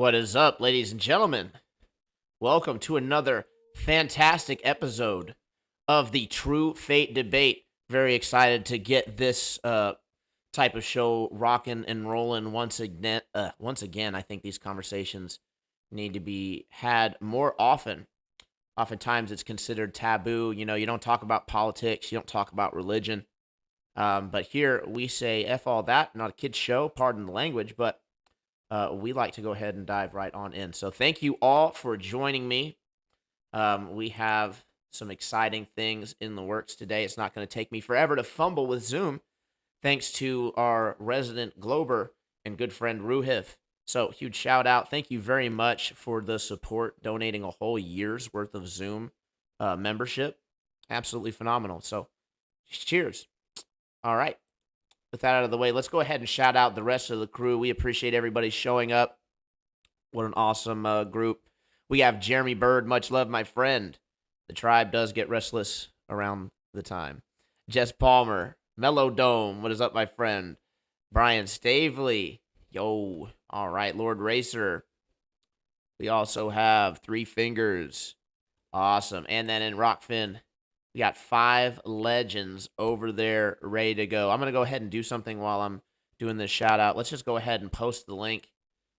What is up, ladies and gentlemen? Welcome to another fantastic episode of the True Fate Debate. Very excited to get this type of show rocking and rolling once again. I think these conversations need to be had more often. Oftentimes, it's considered taboo. You know, you don't talk about politics, you don't talk about religion. But here we say "f all that." Not a kid's show, pardon the language, but we like to go ahead and dive right on in. So thank you all for joining me. We have some exciting things in the works today. It's not going to take me forever to fumble with Zoom, thanks to our resident Glober and good friend Ruhiv. So huge shout out. Thank you very much for the support, donating a whole year's worth of Zoom membership. Absolutely phenomenal. So cheers. All right. With that out of the way, let's go ahead and shout out the rest of the crew. We appreciate everybody showing up. What an awesome group. We have Jeremy Bird, much love, my friend. The tribe does get restless around the time. Jess Palmer, Mellow Dome, what is up, my friend? Brian Stavely, yo, all right, Lord Racer. We also have Three Fingers, awesome. And then in Rockfin, we got 5 legends over there ready to go. I'm going to go ahead and do something while I'm doing this shout out. Let's just go ahead and post the link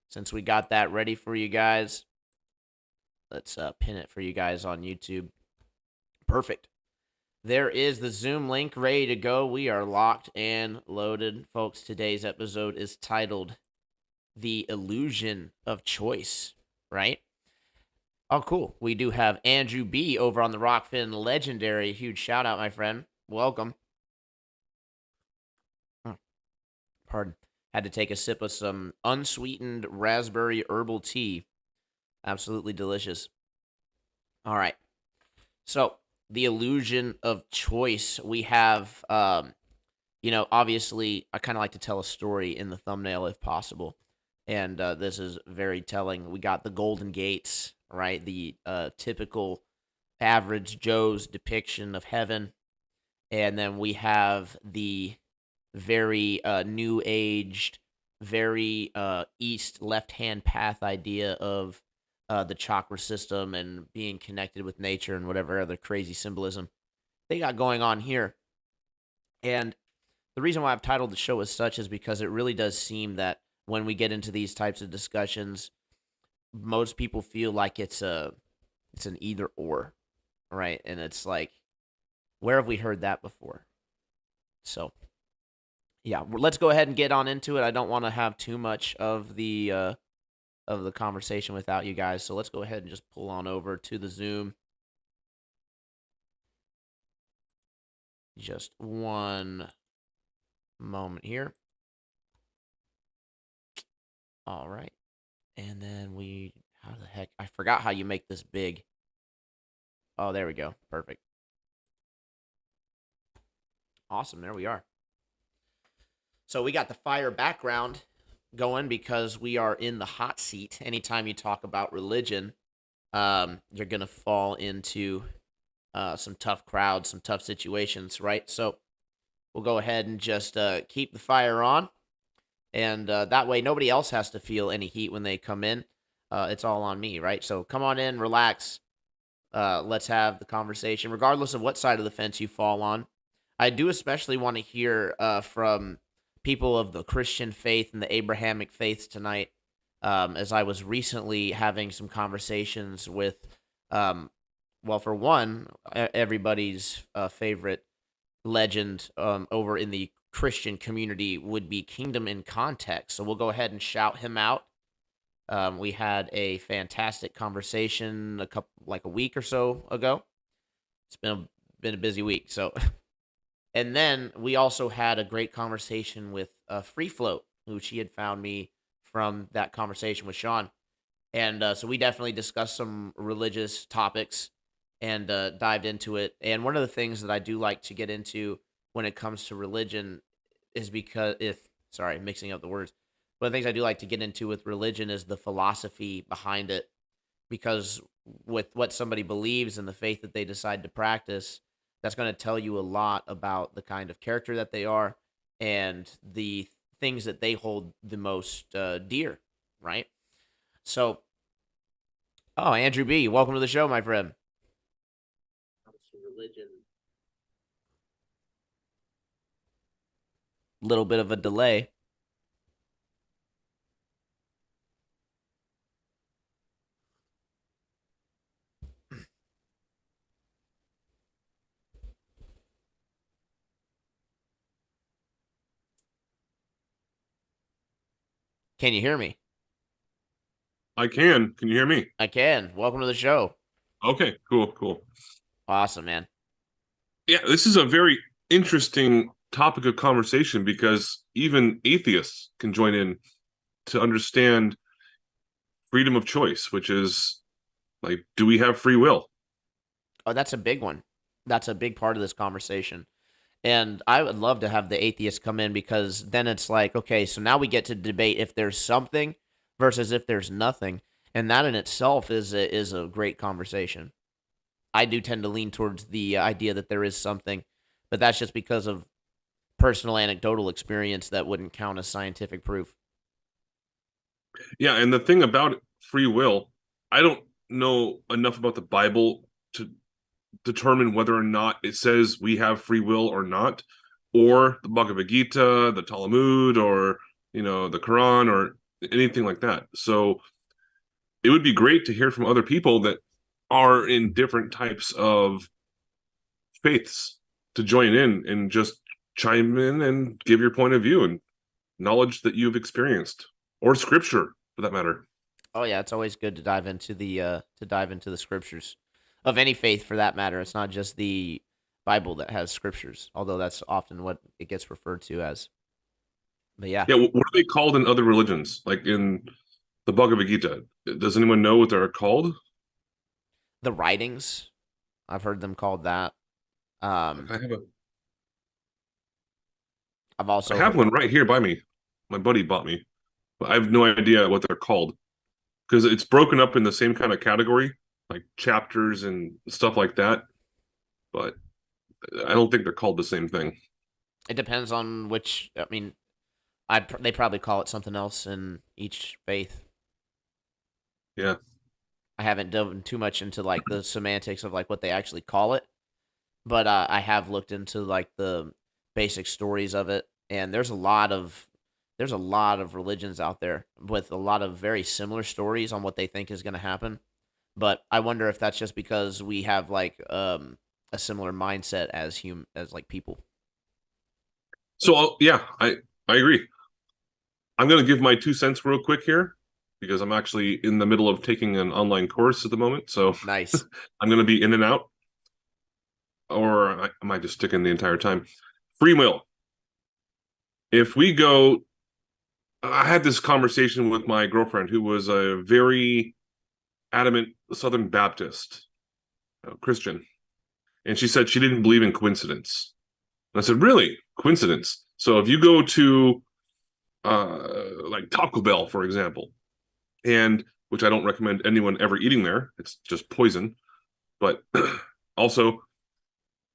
since we got that ready for you guys. Let's pin it for you guys on YouTube. Perfect. There is the Zoom link ready to go. We are locked and loaded. Folks, today's episode is titled The Illusion of Choice, right? Oh, cool. We do have Andrew B. over on the Rockfin Legendary. Huge shout out, my friend. Welcome. Pardon. Had to take a sip of some unsweetened raspberry herbal tea. Absolutely delicious. All right. So, the illusion of choice. We have, obviously, I kind of like to tell a story in the thumbnail if possible. And this is very telling. We got the Golden Gates, right? The typical average Joe's depiction of heaven. And then we have the very new aged, very east left-hand path idea of the chakra system and being connected with nature and whatever other crazy symbolism they got going on here. And the reason why I've titled the show as such is because it really does seem that when we get into these types of discussions, most people feel like it's an either or, right? And it's like, where have we heard that before? So, yeah, let's go ahead and get on into it. I don't want to have too much of the conversation without you guys, so let's go ahead and just pull on over to the Zoom. Just one moment here. All right. And then how the heck? I forgot how you make this big. Oh, there we go. Perfect. Awesome. There we are. So we got the fire background going because we are in the hot seat. Anytime you talk about religion, you're going to fall into some tough crowds, some tough situations, right? So we'll go ahead and just keep the fire on. And that way, nobody else has to feel any heat when they come in. It's all on me, right? So come on in, relax. Let's have the conversation, regardless of what side of the fence you fall on. I do especially want to hear from people of the Christian faith and the Abrahamic faiths tonight, as I was recently having some conversations with, for one, everybody's favorite legend over in the Christian community would be Kingdom in Context. So we'll go ahead and shout him out. We had a fantastic conversation a week or so ago. It's been a busy week. So, and then we also had a great conversation with Free Float, who she had found me from that conversation with Sean. And so we definitely discussed some religious topics and dived into it. And one of the things that I do like to get into when it comes to religion is mixing up the words. One of the things I do like to get into with religion is the philosophy behind it, because with what somebody believes and the faith that they decide to practice, that's going to tell you a lot about the kind of character that they are and the things that they hold the most dear, right? So, oh, Andrew B, welcome to the show, my friend. Religion. Little bit of a delay. Can you hear me? I can. Can you hear me? I can. Welcome to the show. Okay, cool. Awesome, man. Yeah, this is a very interesting topic of conversation because even atheists can join in to understand freedom of choice, which is like, do we have free will? Oh, that's a big one. That's a big part of this conversation. And I would love to have the atheists come in because then it's like, okay, so now we get to debate if there's something versus if there's nothing. And that in itself is a great conversation. I do tend to lean towards the idea that there is something, but that's just because of personal anecdotal experience that wouldn't count as scientific proof. Yeah, and the thing about free will, I don't know enough about the Bible to determine whether or not it says we have free will or not, or the Bhagavad Gita, the Talmud, or the Quran, or anything like that. So it would be great to hear from other people that are in different types of faiths to join in and just chime in and give your point of view and knowledge that you've experienced, or scripture for that matter. Oh yeah, it's always good to dive into the scriptures of any faith for that matter. It's not just the Bible that has scriptures, although that's often what it gets referred to as. But yeah, Yeah, what are they called in other religions? Like in the Bhagavad Gita, does anyone know what they're called? the writings, I've heard them called that. Like Um, I've I also have heard. one right here by me. My buddy bought me, but I have no idea what they're called because it's broken up in the same kind of category, like chapters and stuff like that. But I don't think they're called the same thing. It depends on which. I mean, they probably call it something else in each faith. Yeah. I haven't dove too much into like the semantics of like what they actually call it, but I have looked into like the basic stories of it, and there's a lot of religions out there with a lot of very similar stories on what they think is going to happen. But I wonder if that's just because we have like a similar mindset as as like people. So yeah, I agree. I'm going to give my 2 cents real quick here because I'm actually in the middle of taking an online course at the moment. So Nice. I'm going to be in and out, or I might just stick in the entire time. Free will. If we go, I had this conversation with my girlfriend who was a very adamant Southern Baptist Christian, and she said she didn't believe in coincidence. And I said, really? Coincidence? So if you go to like Taco Bell, for example, and which I don't recommend anyone ever eating there, it's just poison. But also,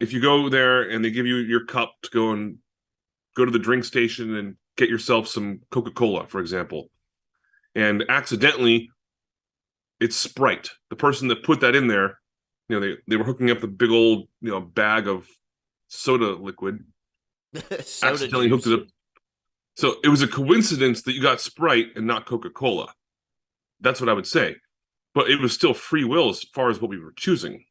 if you go there and they give you your cup to go to the drink station and get yourself some Coca-Cola, for example, and accidentally it's Sprite. The person that put that in there, they were hooking up the big old, bag of soda liquid, Soda accidentally hooked it juice. up. So it was a coincidence that you got Sprite and not Coca-Cola. That's what I would say. But it was still free will as far as what we were choosing.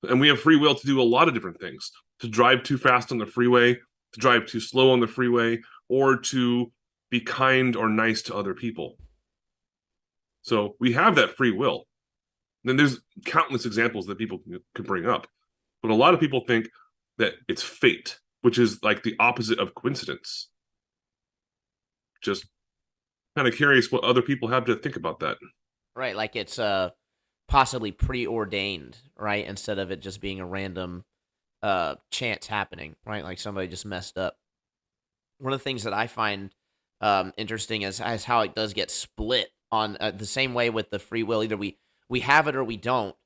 And we have free will to do a lot of different things, to drive too fast on the freeway, to drive too slow on the freeway, or to be kind or nice to other people. So we have that free will. Then there's countless examples that people can bring up. But a lot of people think that it's fate, which is like the opposite of coincidence. Just kind of curious what other people have to think about that. Right, like it's possibly preordained, right? Instead of it just being a random chance happening, right? Like somebody just messed up. One of the things that I find interesting is how it does get split on the same way with the free will. Either we have it or we don't.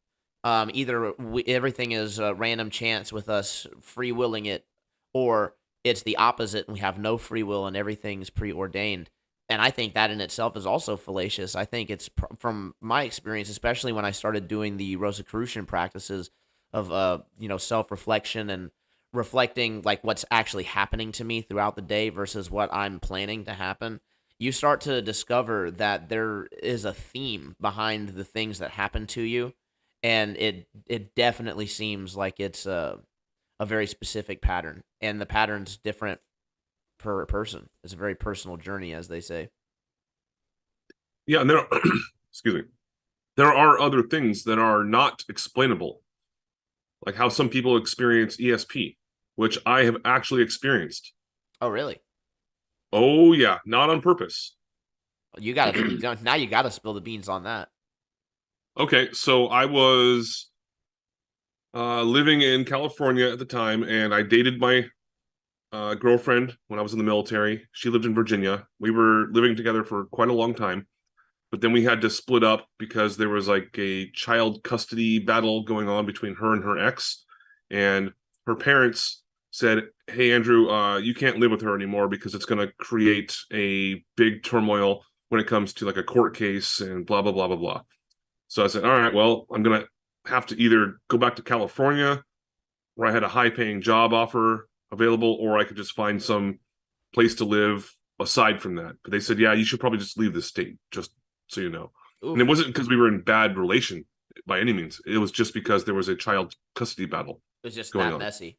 Everything is a random chance with us free willing it, or it's the opposite and we have no free will and everything's preordained. And I think that in itself is also fallacious. I think it's from my experience, especially when I started doing the Rosicrucian practices of self reflection and reflecting like what's actually happening to me throughout the day versus what I'm planning to happen. You start to discover that there is a theme behind the things that happen to you, and it definitely seems like it's a very specific pattern, and the pattern's different per person. It's a very personal journey, as they say. Yeah, and there are, excuse me, there are other things that are not explainable, like how some people experience ESP, which I have actually experienced. Oh, really? Oh yeah, not on purpose. You gotta now you gotta spill the beans on that. Okay, so I was living in California at the time, and I dated my girlfriend when I was in the military. She lived in Virginia. We were living together for quite a long time, but then we had to split up because there was like a child custody battle going on between her and her ex, and her parents said, "Hey, Andrew, you can't live with her anymore because it's going to create a big turmoil when it comes to like a court case and blah blah blah blah blah." So I said, "All right, well, I'm going to have to either go back to California where I had a high-paying job offer available, or I could just find some place to live aside from that." But they said, "Yeah, you should probably just leave the state, just so you know." And it Oof, wasn't because we were in bad relation by any means. It was just because there was a child custody battle it was just going that on. messy.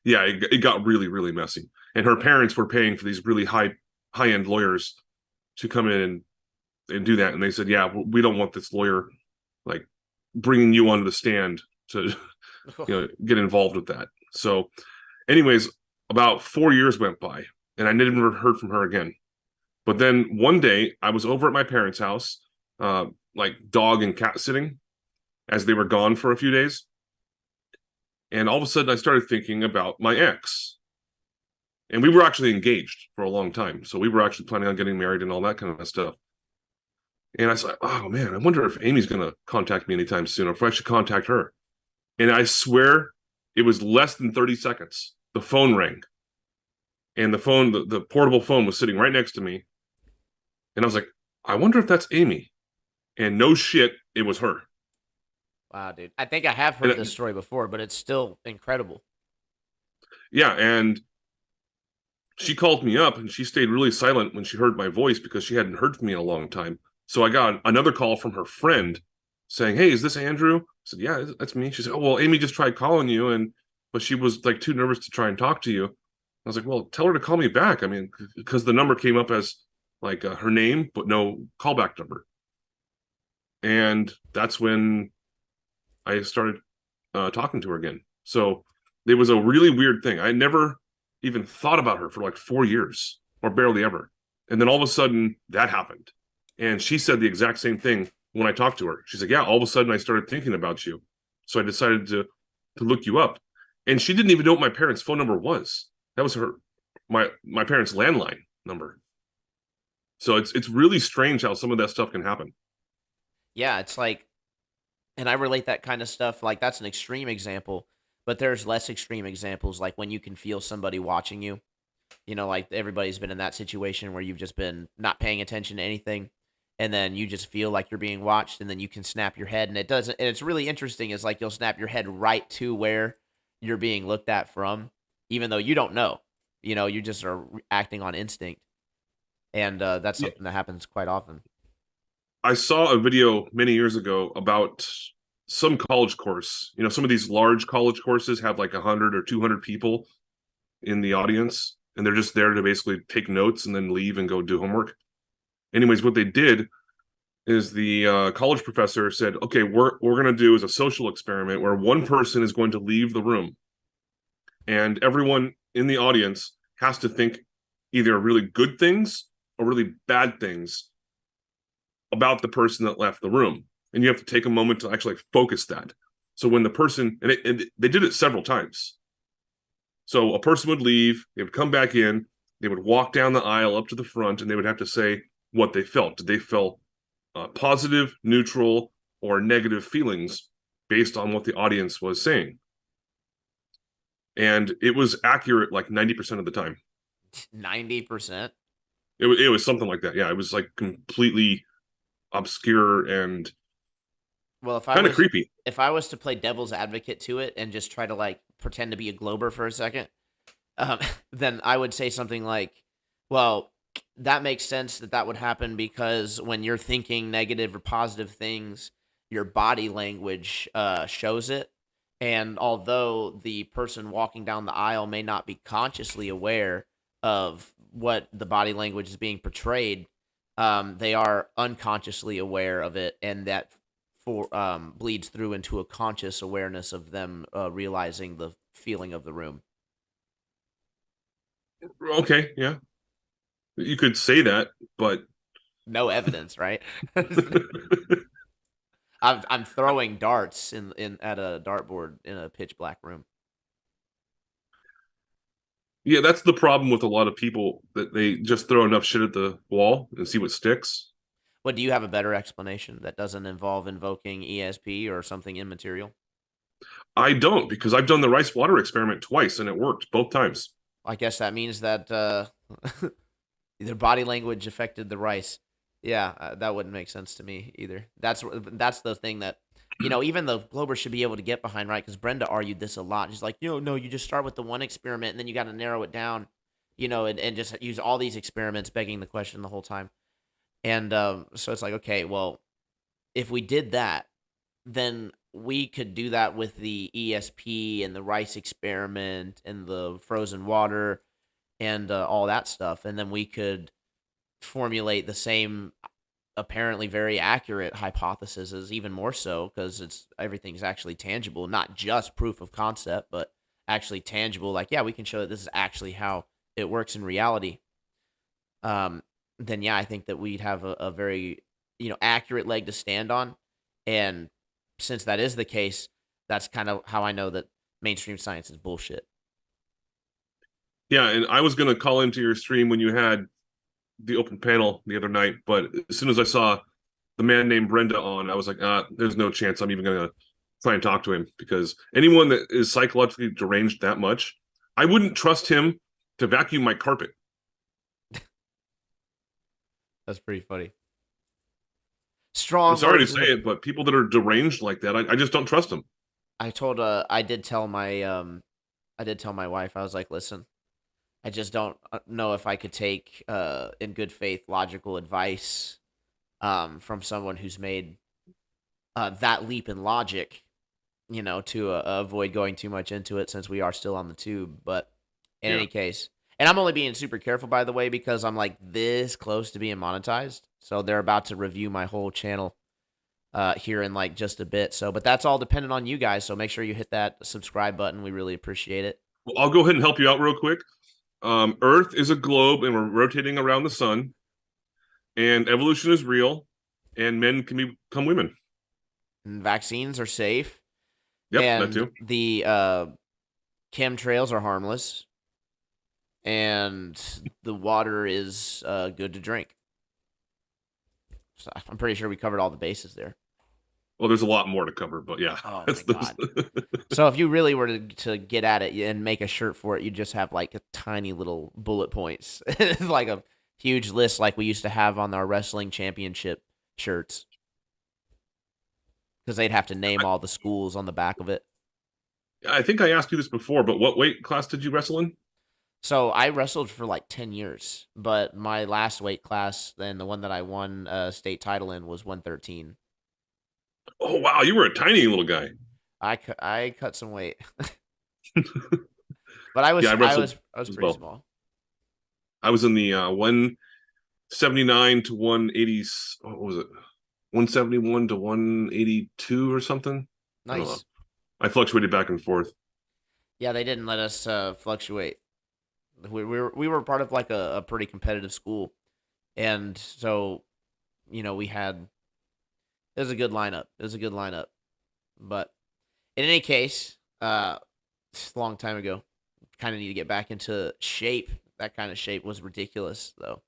Yeah, it got really, really messy. And her parents were paying for these really high-end lawyers to come in and do that. And they said, "Yeah, we don't want this lawyer like bringing you onto the stand to get involved with that." So anyways, about 4 years went by and I never heard from her again. But then one day I was over at my parents' house, like dog and cat sitting as they were gone for a few days. And all of a sudden I started thinking about my ex. And we were actually engaged for a long time. So we were actually planning on getting married and all that kind of stuff. And I was like, oh man, I wonder if Amy's going to contact me anytime soon or if I should contact her. And I swear it was less than 30 seconds. The phone rang. And the portable phone was sitting right next to me. And I was like, I wonder if that's Amy. And no shit, it was her. Wow, dude. I think I have heard this And story before, but it's still incredible. yeah, and she called me up and she stayed really silent when she heard my voice because she hadn't heard from me in a long time. So I got another call from her friend saying, "Hey, is this Andrew?" I said, "Yeah, that's me." She said, "Oh, well, Amy just tried calling you, and but she was like too nervous to try and talk to you." I was like, "Well, tell her to call me back." I mean, because the number came up as like her name, but no callback number. And that's when I started talking to her again. So it was a really weird thing. I never even thought about her for like 4 years or barely ever. And then all of a sudden that happened. And she said the exact same thing when I talked to her. She's like, "Yeah, all of a sudden I started thinking about you. So I decided to look you up." And she didn't even know what my parents' phone number was. That was my parents' landline number. So it's really strange how some of that stuff can happen. Yeah, it's like, and I relate that kind of stuff. Like, that's an extreme example, but there's less extreme examples, like when you can feel somebody watching you. Like everybody's been in that situation where you've just been not paying attention to anything, and then you just feel like you're being watched, and then you can snap your head, and it doesn't. And it's really interesting. Is like you'll snap your head right to where you're being looked at from, even though you don't know. You just are acting on instinct, and that's Yeah, something that happens quite often. I saw a video many years ago about some college course. Some of these large college courses have like 100 or 200 people in the audience, and they're just there to basically take notes and then leave and go do homework. Anyways, what they did is the college professor said, "Okay, we're going to do is a social experiment where one person is going to leave the room, and everyone in the audience has to think either really good things or really bad things about the person that left the room. And you have to take a moment to actually focus that. So when the person, and they did it several times. So a person would leave, they would come back in, they would walk down the aisle up to the front, and they would have to say what they felt. Did they feel positive, neutral, or negative feelings based on what the audience was saying? And it was accurate like 90% of the time. 90%. It was something like that. Yeah, it was like completely obscure and Well, kind of creepy. if I was to play devil's advocate to it and just try to like pretend to be a glober for a second, um, then I would say something like, well, that makes sense that that would happen because when you're thinking negative or positive things, your body language shows it. And although the person walking down the aisle may not be consciously aware of what the body language is being portrayed, they are unconsciously aware of it, and that bleeds through into a conscious awareness of them realizing the feeling of the room. Okay, yeah, you could say that, but No evidence, right? I'm throwing darts in at a dartboard in a pitch black room. yeah, that's the problem with a lot of people that they just throw enough shit at the wall and see what sticks. What do you have a better explanation that doesn't involve invoking ESP or something immaterial? I don't because I've done the rice water experiment twice and it worked both times. I guess that means that their body language affected the rice. Yeah, that wouldn't make sense to me either. That's the thing that even the Glober should be able to get behind, right? Because Brenda argued this a lot. She's like, no, you just start with the one experiment and then you got to narrow it down, and just use all these experiments, begging the question the whole time. And so it's like, okay, well, if we did that, then we could do that with the ESP and the rice experiment and the frozen water and all that stuff, and then we could formulate the same apparently very accurate hypotheses, even more so because it's everything's actually tangible, not just proof of concept, but actually tangible. Like, yeah, we can show that this is actually how it works in reality. Um, then yeah, I think that we'd have a very accurate leg to stand on, and since that is the case, that's kind of how I know that mainstream science is bullshit. Yeah, and I was gonna call into your stream when you had the open panel the other night, but as soon as I saw the man named Brenda on, I was like, there's no chance I'm even gonna try and talk to him because anyone that is psychologically deranged that much, I wouldn't trust him to vacuum my carpet. That's pretty funny. I'm Strong sorry to words. say it, but people that are deranged like that, I just don't trust them. I did tell my wife. I was like, listen, I just don't know if I could take in good faith logical advice from someone who's made that leap in logic, to avoid going too much into it since we are still on the tube. But in Yeah. any case, and I'm only being super careful, by the way, because I'm like this close to being monetized. So they're about to review my whole channel here in like just a bit. So, but that's all dependent on you guys. So make sure you hit that subscribe button. We really appreciate it. Well, I'll go ahead and help you out real quick. Earth is a globe and we're rotating around the sun, and evolution is real, and men can become women. And vaccines are safe, Yep, that and too. the chemtrails are harmless, and the water is good to drink. So I'm pretty sure we covered all the bases there. Well, there's a lot more to cover, but yeah, Oh my that's god! So if you really were to get at it and make a shirt for it, you just have like a tiny little bullet points, like a huge list, like we used to have on our wrestling championship shirts, because they'd have to name all the schools on the back of it. I think I asked you this before, but what weight class did you wrestle in? So I wrestled for like 10 years, but my last weight class, then the one that I won a state title in, was 113. Oh wow, you were a tiny little guy. I cut some weight, but I Yeah, was I I wrestled was I was as pretty well. small. I was in the 179 to 180. What was it? 171 to 182 or something. I don't know. Nice. I fluctuated back and forth. Yeah, they didn't let us fluctuate. We were part of like a pretty competitive school, and so we had it was a good lineup. It was a good lineup, but in any case, it's a long time ago. Kind of need to get back into shape. That kind of shape was ridiculous, though.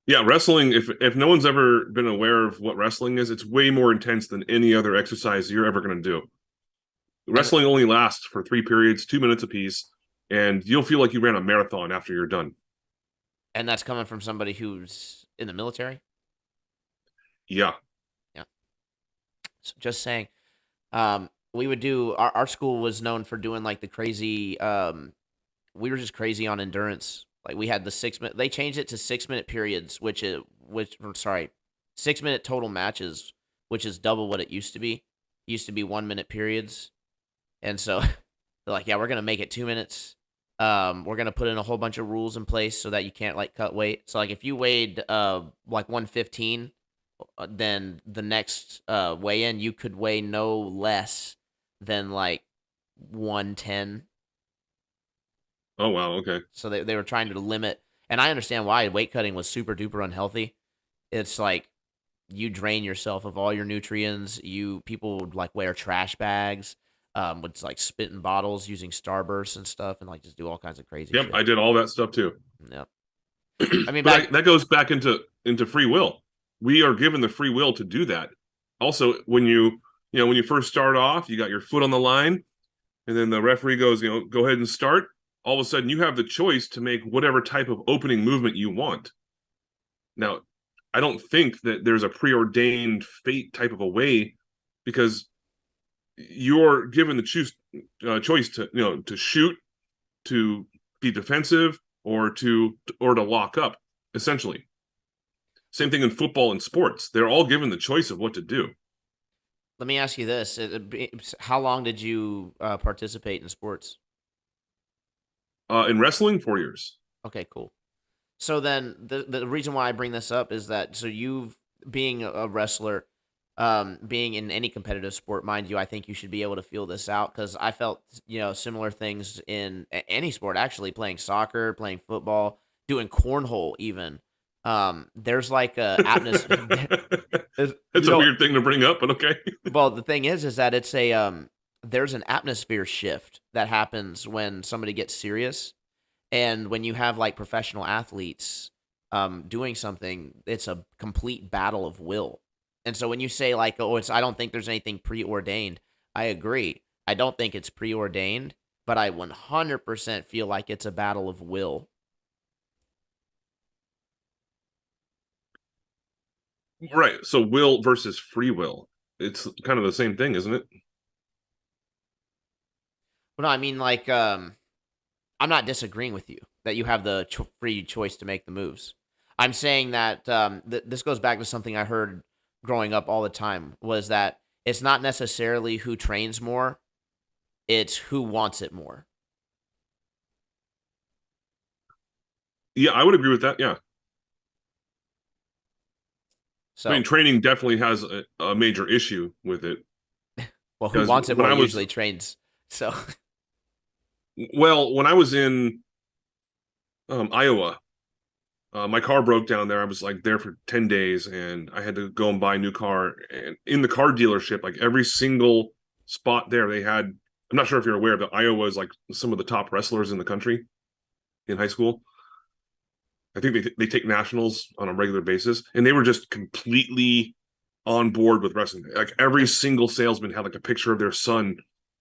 Yeah, wrestling. If no one's ever been aware of what wrestling is, it's way more intense than any other exercise you're ever going to do. And Wrestling only lasts for 3 periods, 2 minutes apiece, and you'll feel like you ran a marathon after you're done. And that's coming from somebody who's in the military. Yeah. Yeah. So just saying. We would do our school was known for doing like the crazy. We were just crazy on endurance. Like we had the 6 minute. They changed it to 6 minute periods, sorry, 6 minute total matches, which is double what it used to be. It used to be 1 minute periods, and so they're like, yeah, we're gonna make it 2 minutes. We're gonna put in a whole bunch of rules in place so that you can't like cut weight. So like if you weighed like 115, then the next weigh in you could weigh no less than like 110. Oh wow. Okay. So they were trying to limit, and I understand why weight cutting was super duper unhealthy. It's like you drain yourself of all your nutrients. People would like wear trash bags, would like spit in bottles using Starburst and stuff, and like just do all kinds of crazy Yep. shit. I did all that stuff too. Yeah, I mean But that goes back into free will. We are given the free will to do that. Also, when you first start off, you got your foot on the line, and then the referee goes, go ahead and start. All of a sudden, you have the choice to make whatever type of opening movement you want. Now, I don't think that there's a preordained fate type of a way, because you're given the choice to shoot, to be defensive, or to lock up. Essentially, same thing in football and sports. They're all given the choice of what to do. let me ask you this: how long did you participate in sports? In wrestling, 4 years. Okay, cool. So then the reason why I bring this up is that so you've being a wrestler, being in any competitive sport, mind you, I think you should be able to feel this out because I felt similar things in any sport actually, playing soccer, playing football, doing cornhole even. There's like a atmosphere. It's a weird thing to bring up, but okay. Well, the thing is that it's a there's an atmosphere shift that happens when somebody gets serious. And when you have like professional athletes doing something, it's a complete battle of will. And so when you say like, oh, I don't think there's anything preordained, I agree. I don't think it's preordained, but I 100% feel like it's a battle of will. Right. So will versus free will. It's kind of the same thing, isn't it? But no, I mean like, I'm not disagreeing with you that you have the free choice to make the moves. I'm saying that this goes back to something I heard growing up all the time was that it's not necessarily who trains more, it's who wants it more. Yeah, I would agree with that. Yeah. I So, mean, training definitely has a major issue with it. well, who Because wants it when more I was, usually trains. So, well, when I was in Iowa, my car broke down there. I was like there for 10 days and I had to go and buy a new car. And in the car dealership, like every single spot there, they had, I'm not sure if you're aware, but Iowa is like some of the top wrestlers in the country in high school. I think they take nationals on a regular basis, and they were just completely on board with wrestling. Like every single salesman had like a picture of their son,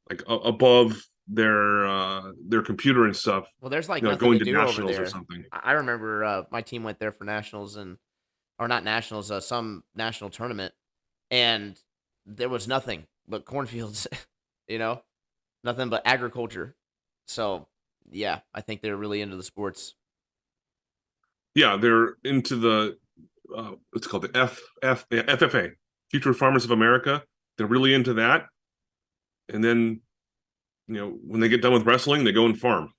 like above their computer and stuff. well, there's like nothing Going to to do over nationals or there. something. I remember my team went there for nationals or not nationals, some national tournament, and there was nothing but cornfields, you know, nothing but agriculture. So, yeah, I think they're really into the sports. Yeah, they're into the what's called the FFA, Future Farmers of America. They're really into that, and then when they get done with wrestling, they go and farm.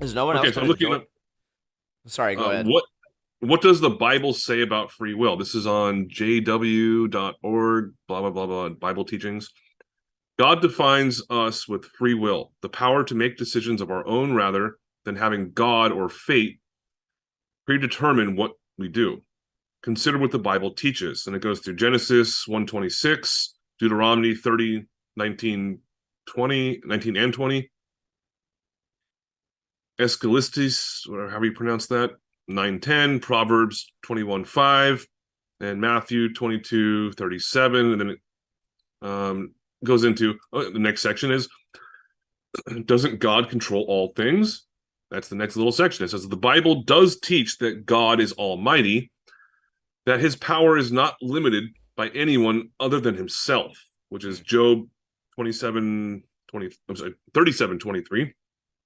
Is no one else Okay, so going I'm to looking join? up Sorry, go ahead. what does the Bible say about free will? This is on jw.org, blah blah blah blah, Bible teachings. God defines us with free will, the power to make decisions of our own rather than having God or fate predetermine what we do. Consider what the Bible teaches. And it goes through Genesis 1:26, Deuteronomy 30, 19, 20, 19 and 20, Eschatologies, or however you pronounce that, 9:10, Proverbs 21:5, and Matthew 22:37. And then it goes into the next section is Doesn't God control all things? That's the next little section. It says the Bible does teach that God is almighty, that his power is not limited by anyone other than himself, which is Job 37:23,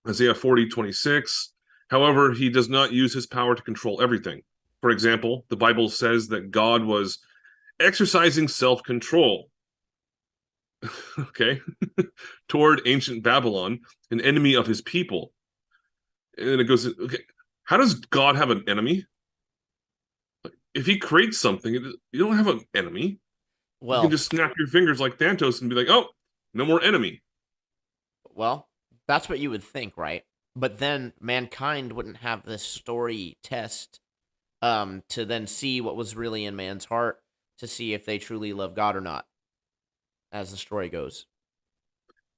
Isaiah 40:26. However, he does not use his power to control everything. For example, the Bible says that God was exercising self-control, okay, toward ancient Babylon, an enemy of his people. And it goes, okay, how does God have an enemy? If he creates something, you don't have an enemy. You can Well, just snap your fingers like Thanos and be like, oh, no more enemy. well, that's what you would think, right? But then mankind wouldn't have this story test to then see what was really in man's heart to see if they truly love God or not, as the story goes.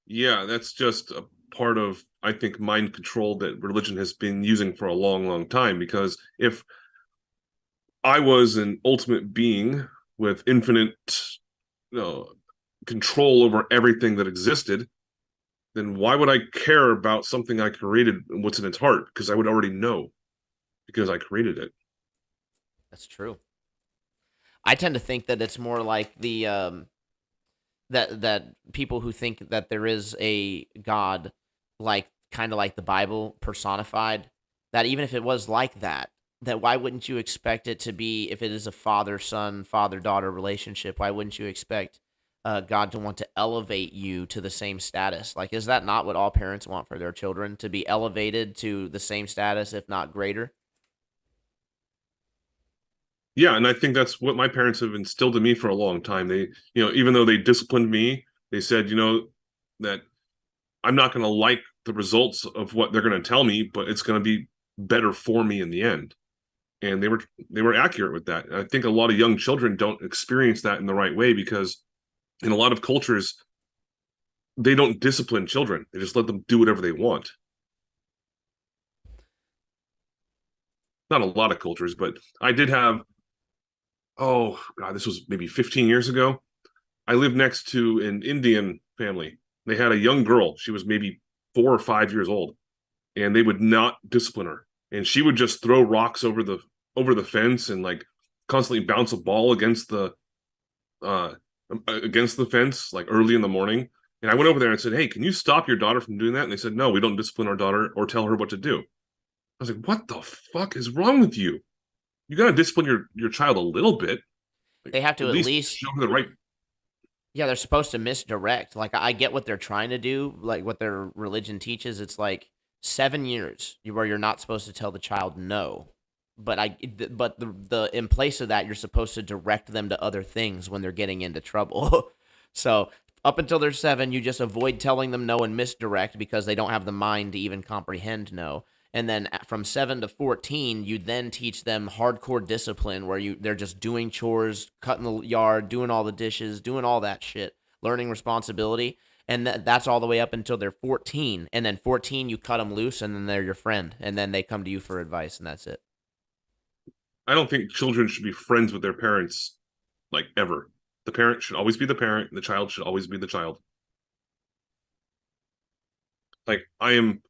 Yeah, that's just a part of, I think, mind control that religion has been using for a long, long time. Because if I was an ultimate being with infinite control over everything that existed, then why would I care about something I created and what's in its heart? Because I would already know because I created it. That's true. I tend to think that it's more like the that people who think that there is a God, like kind of like the Bible personified, that even if it was like that, that why wouldn't you expect it to be, if it is a father son, father daughter relationship, why wouldn't you expect God to want to elevate you to the same status? Like, is that not what all parents want for their children, to be elevated to the same status, if not greater? Yeah, and I think that's what my parents have instilled in me for a long time. They, even though they disciplined me, they said, that I'm not going to like the results of what they're going to tell me, but it's going to be better for me in the end. And they were accurate with that. And I think a lot of young children don't experience that in the right way because in a lot of cultures they don't discipline children. They just let them do whatever they want. Not a lot of cultures, but I did have, oh God, this was maybe 15 years ago. I lived next to an Indian family. They had a young girl. She was maybe 4 or 5 years old, and they would not discipline her. And she would just throw rocks over the fence and like constantly bounce a ball uh against the fence like early in the morning. And I went over there and said, "Hey, can you stop your daughter from doing that?" And they said, "No, we don't discipline our daughter or tell her what to do." I was like, "What the fuck is wrong with you? You got to discipline your child a little bit. Like, They have at to at least least, show her the right." yeah, they're supposed to misdirect. Like, I get what they're trying to do, like what their religion teaches. It's like 7 years where you're not supposed to tell the child no. But the in place of that, you're supposed to direct them to other things when they're getting into trouble. So up until they're 7, you just avoid telling them no and misdirect because they don't have the mind to even comprehend no. And then from 7 to 14, you then teach them hardcore discipline where they're just doing chores, cutting the yard, doing all the dishes, doing all that shit, learning responsibility. And that's all the way up until they're 14. And then 14, you cut them loose, and then they're your friend. And then they come to you for advice, and that's it. I don't think children should be friends with their parents like ever. The parent should always be the parent. The child should always be the child. Like I am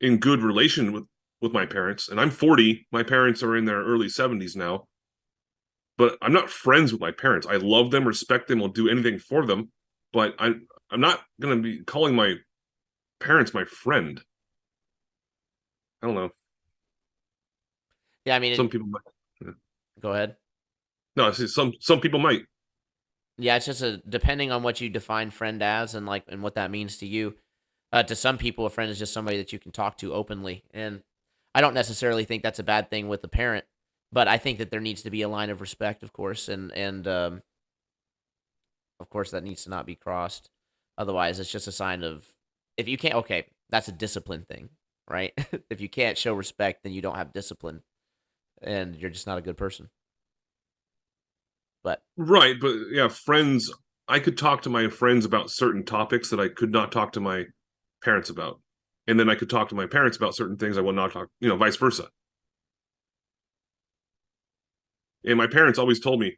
in good relation with my parents, and I'm 40. My parents are in their early 70s now, but I'm not friends with my parents. I love them, respect them, will do anything for them, but I'm not gonna be calling my parents my friend. I don't know. Yeah, I mean, Some people might. Yeah. go ahead. No, I see some people might. Yeah, it's just depending on what you define friend as, and like and what that means to you. To some people, a friend is just somebody that you can talk to openly, and I don't necessarily think that's a bad thing with a parent, but I think that there needs to be a line of respect, of course, and of course that needs to not be crossed. Otherwise, it's just a sign of, if you can't. Okay, that's a discipline thing, right? If you can't show respect, then you don't have discipline, and you're just not a good person. But Right, but yeah, friends. I could talk to my friends about certain topics that I could not talk to my parents about, and then I could talk to my parents about certain things I would not talk. Vice versa. And my parents always told me,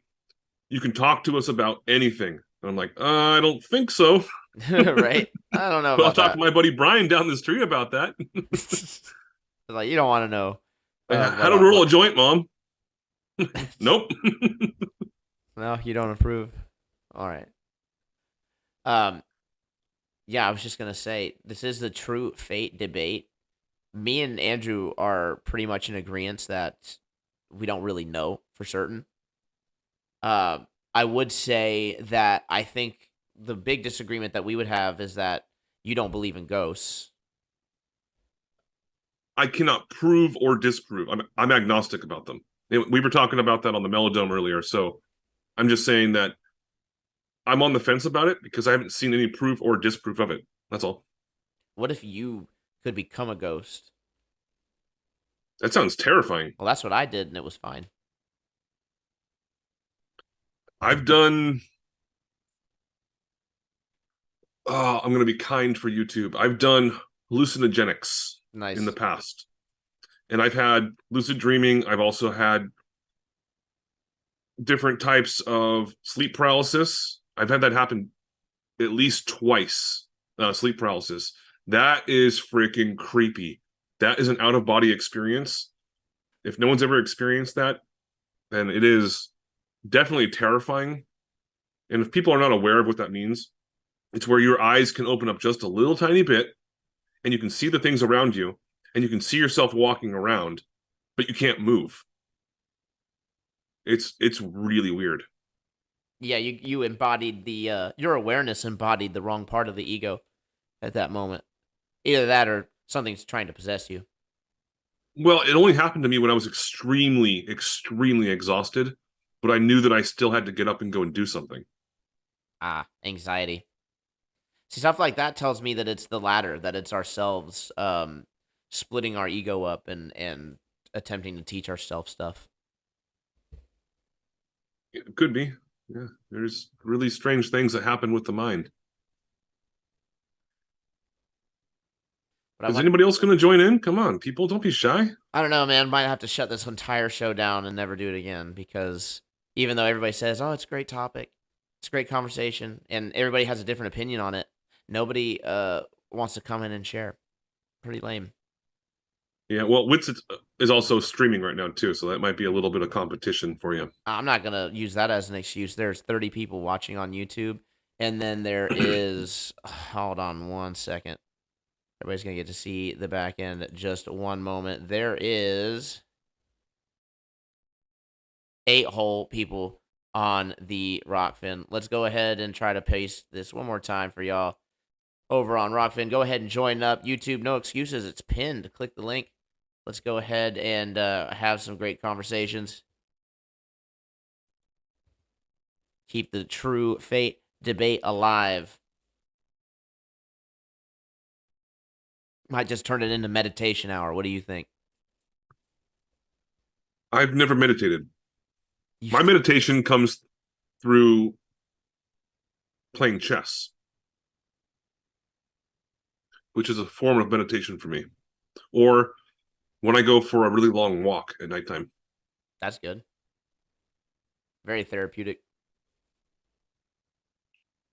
"You can talk to us about anything." And I'm like, I don't think so. Right? I don't know But I'll about talk to that. my buddy Brian down the street about that. Like, you don't want to know Like, how what to roll a joint, Mom? Nope. no, you don't approve. All right. Um, yeah, I was just gonna say this is the true fate debate. Me and Andrew are pretty much in agreement that we don't really know for certain. I would say that I think the big disagreement that we would have is that you don't believe in ghosts. I cannot prove or disprove. I'm agnostic about them. We were talking about that on the Melodome earlier, so I'm just saying that I'm on the fence about it because I haven't seen any proof or disproof of it. That's all. What if you could become a ghost? That sounds terrifying. Well, that's what I did, and it was fine. I've done. Oh, I'm going to be kind for YouTube. I've done hallucinogenics in the Nice. past, and I've had lucid dreaming. I've also had different types of sleep paralysis. I've had that happen at least twice. Sleep paralysis. That is freaking creepy. That is an out of body experience. If no one's ever experienced that, then it is definitely terrifying. And if people are not aware of what that means, it's where your eyes can open up just a little tiny bit and you can see the things around you and you can see yourself walking around, but you can't move. It's really weird. Yeah, you embodied the your awareness embodied the wrong part of the ego at that moment. Either that or something's trying to possess you. Well, it only happened to me when I was extremely, extremely exhausted, but I knew that I still had to get up and go and do something. Ah, anxiety. See, stuff like that tells me that it's the latter, that it's ourselves splitting our ego up and attempting to teach ourselves stuff. It could be. Yeah, there's really strange things that happen with the mind. But I Is want anybody else going to join in? Come on, people, don't be shy. I don't know, man. Might have to shut this entire show down and never do it again because even though everybody says, "Oh, it's a great topic, it's a great conversation," and everybody has a different opinion on it, nobody wants to come in and share. Pretty lame. Yeah, well, Wits is also streaming right now too, so that might be a little bit of competition for you. I'm not gonna use that as an excuse. There's 30 people watching on YouTube, and then there is. Hold on one second. Everybody's gonna get to see the back end just one moment. There is 8 whole people on the Rockfin. Let's go ahead and try to paste this one more time for y'all over on Rockfin. Go ahead and join up. YouTube, no excuses. It's pinned. Click the link. Let's go ahead and have some great conversations. Keep the true fate debate alive. Might just turn it into meditation hour. What do you think? I've never meditated. You, My meditation comes through playing chess, which is a form of meditation for me, or when I go for a really long walk at nighttime. that's good. Very therapeutic.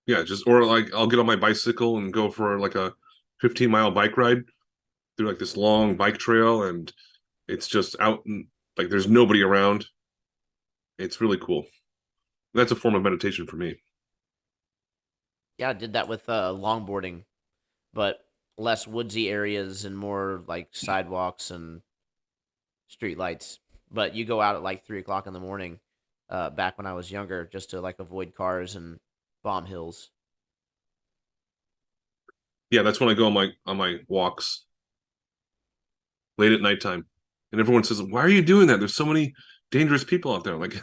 Yeah, just or like I'll get on my bicycle and go for like a 15-mile bike ride through like this long bike trail, and it's just out and like there's nobody around. It's really cool. That's a form of meditation for me. Yeah, I did that with longboarding, but less woodsy areas and more like sidewalks and street lights. But you go out at like 3 o'clock in the morning, back when I was younger, just to like avoid cars and bomb hills. Yeah, that's when I go on my walks late at nighttime. And everyone says, "Why are you doing that? There's so many dangerous people out there." I'm like,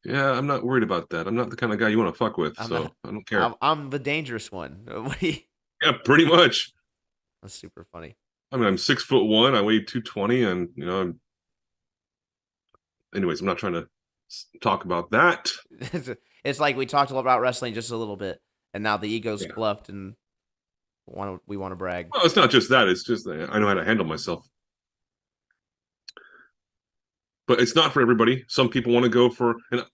yeah, I'm not worried about that. I'm not the kind of guy you want to fuck with, I'm so not. I don't care. I'm the dangerous one. Yeah, pretty much. That's super funny. I mean, I'm 6'1", I weigh 220, and anyways, I'm not trying to talk about that. It's like we talked a lot about wrestling just a little bit, and now the ego's Yeah. fluffed, and we want to brag. Well, it's not just that. It's just that I know how to handle myself. But it's not for everybody. Some people want to go for, and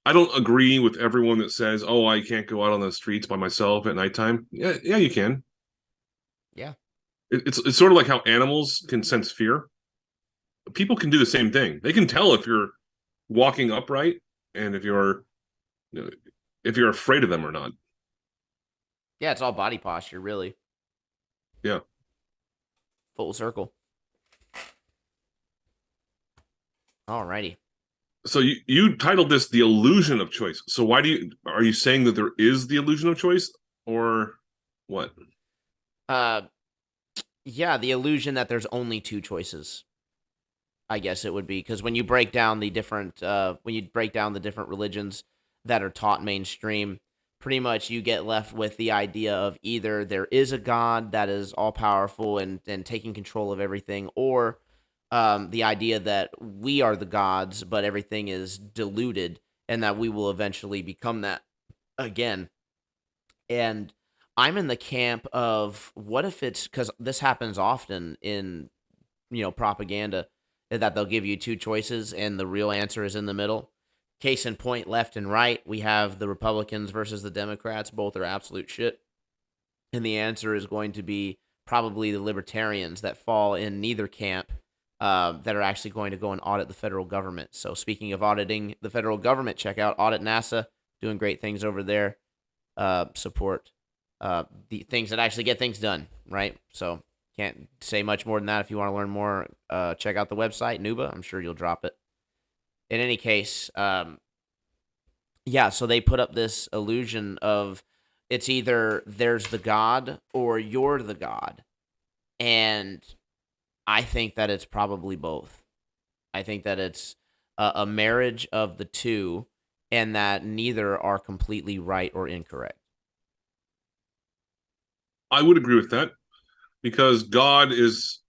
I don't agree with everyone that says, "Oh, I can't go out on the streets by myself at nighttime." Yeah, yeah, you can. Yeah. It's sort of like how animals can sense fear. People can do the same thing. They can tell if you're walking upright and you know, if you're afraid of them or not. Yeah, it's all body posture, really. Yeah. Full circle. Alrighty. So you titled this "The Illusion of Choice." So why are you saying that there is the illusion of choice, or what? Uh, yeah, the illusion that there's only two choices. I guess it would be because when you break down the different religions that are taught mainstream, pretty much you get left with the idea of either there is a God that is all powerful and taking control of everything, or the idea that we are the gods, but everything is diluted, and that we will eventually become that again. And I'm in the camp of what if it's because this happens often in propaganda that they'll give you two choices and the real answer is in the middle. Case in point, left and right, we have the Republicans versus the Democrats. Both are absolute shit. And the answer is going to be probably the libertarians that fall in neither camp, that are actually going to go and audit the federal government. So, speaking of auditing the federal government, check out Audit NASA, doing great things over there. Support the things that actually get things done, right? So, can't say much more than that. If you want to learn more, check out the website, Nuba. I'm sure you'll drop it. In any case, yeah, so they put up this illusion of it's either there's the God or you're the God. And I think that it's probably both. I think that it's a marriage of the two and that neither are completely right or incorrect. I would agree with that because God is.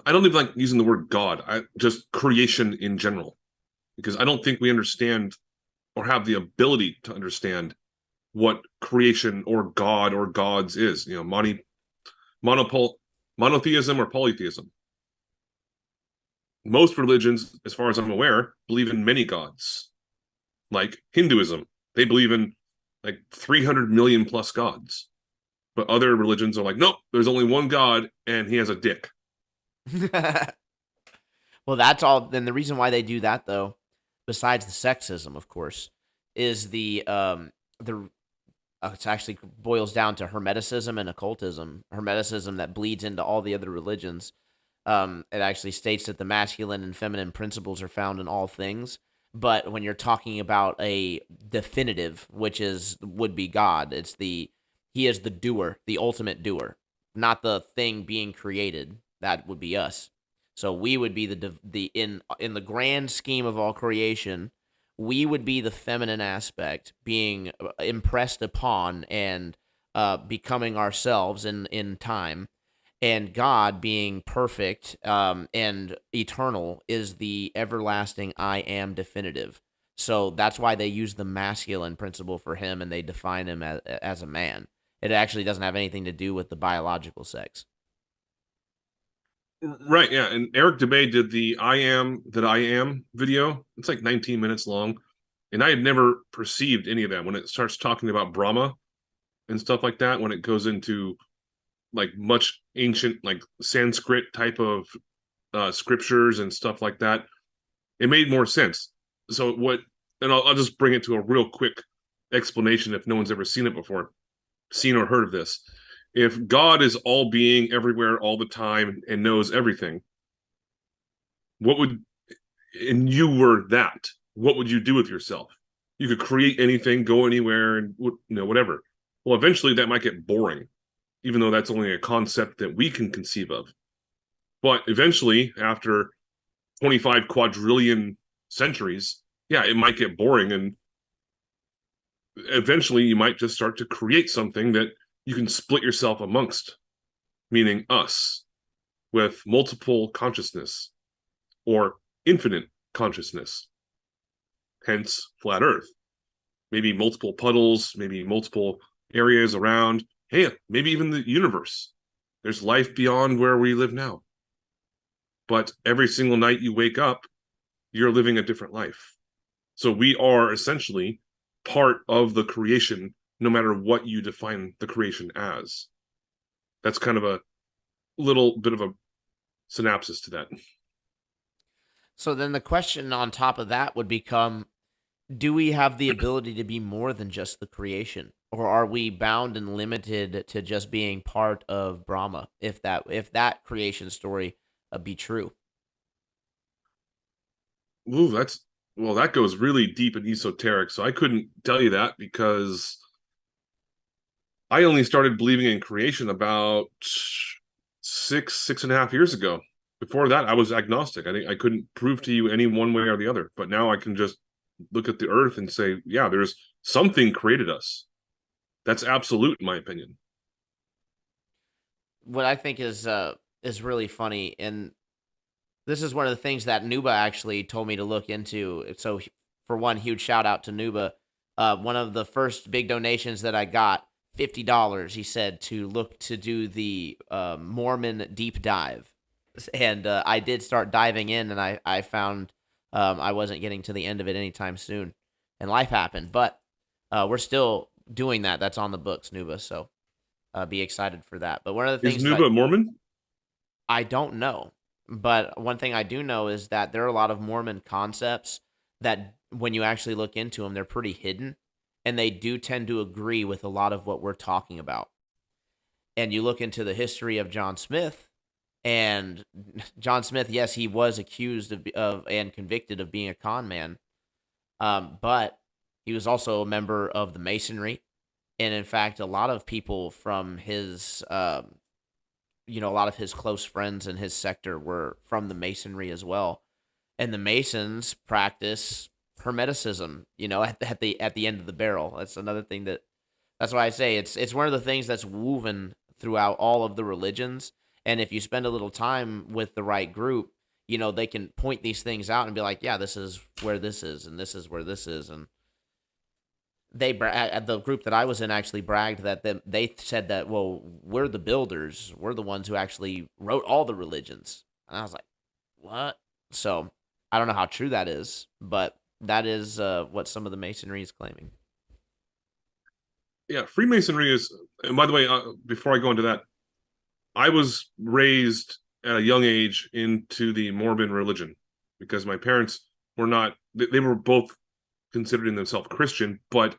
I don't even like using the word God. I just creation in general, because I don't think we understand or have the ability to understand what creation or God or gods is. Monopol monotheism or polytheism. Most religions, as far as I'm aware, believe in many gods. Like Hinduism, they believe in like 300 million plus gods. But other religions are like, nope, there's only one God and he has a dick. Well, that's all. Then the reason why they do that, though, besides the sexism, of course, is the it actually boils down to hermeticism and occultism. Hermeticism that bleeds into all the other religions. It actually states that the masculine and feminine principles are found in all things. But when you're talking about a definitive, which would be God, he is the doer, the ultimate doer, not the thing being created. That would be us. So we would be the in the grand scheme of all creation, we would be the feminine aspect being impressed upon and becoming ourselves in time, and God being perfect and eternal is the everlasting I am definitive. So that's why they use the masculine principle for him and they define him as a man. It actually doesn't have anything to do with the biological sex. Right, yeah. And Eric DeBay did the I Am That I Am video. It's like 19 minutes long. And I had never perceived any of that when it starts talking about Brahma and stuff like that, when it goes into like much ancient, like Sanskrit type of scriptures and stuff like that. It made more sense. So and I'll just bring it to a real quick explanation if no one's ever seen it before, seen or heard of this. If God is all being everywhere all the time and knows everything, what would, and you were that, what would you do with yourself? You could create anything, go anywhere, and whatever. Well, eventually that might get boring, even though that's only a concept that we can conceive of. But eventually, after 25 quadrillion centuries, yeah, it might get boring, and eventually you might just start to create something that you can split yourself amongst, meaning us, with multiple consciousness or infinite consciousness, hence flat Earth. Maybe multiple puddles, maybe multiple areas around. Hey, maybe even the universe. There's life beyond where we live now. But every single night you wake up, you're living a different life. So we are essentially part of the creation, no matter what you define the creation as. That's kind of a little bit of a synopsis to that. So then the question on top of that would become, do we have the ability to be more than just the creation, or are we bound and limited to just being part of Brahma, if that creation story be true? Ooh, that's well, that goes really deep and esoteric. So I couldn't tell you that because I only started believing in creation about 6.5 years ago. Before that, I was agnostic. I couldn't prove to you any one way or the other. But now I can just look at the earth and say, yeah, there's something created us. That's absolute, in my opinion. What I think is really funny, and this is one of the things that Nuba actually told me to look into. So, for one, huge shout out to Nuba. One of the first big donations that I got, $50. He said to look to do the Mormon deep dive, and I did start diving in, and I found I wasn't getting to the end of it anytime soon, and life happened. But we're still doing that. That's on the books, Nuba. So be excited for that. But one of the Is things that Nuba Mormon? I don't know. But one thing I do know is that there are a lot of Mormon concepts that when you actually look into them, they're pretty hidden and they do tend to agree with a lot of what we're talking about. And you look into the history of John Smith, and John Smith, yes, he was accused of and convicted of being a con man, but he was also a member of the Masonry. And in fact, a lot of people from his a lot of his close friends in his sector were from the Masonry as well. And the Masons practice hermeticism, at the end of the barrel. That's another thing that's why I say it's one of the things that's woven throughout all of the religions. And if you spend a little time with the right group, they can point these things out and be like, yeah, this is where this is, and this is where this is, and the group that I was in actually bragged that they said that, well, we're the builders, we're the ones who actually wrote all the religions, and I was like, what? So I don't know how true that is, but that is what some of the Masonry is claiming. Yeah, Freemasonry is. And by the way, before I go into that, I was raised at a young age into the Mormon religion because my parents were not. They were both considering themselves Christian, but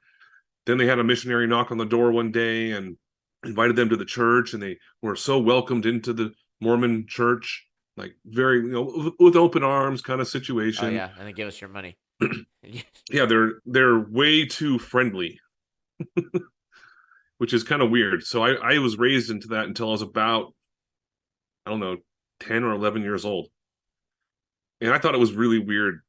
then they had a missionary knock on the door one day and invited them to the church, and they were so welcomed into the Mormon church, like very, with open arms kind of Oh situation. yeah, and then give us your money. Yeah, they're way too friendly, which is kind of weird. So I was raised into that until I was about, I don't know, 10 or 11 years old. And I thought it was really weird.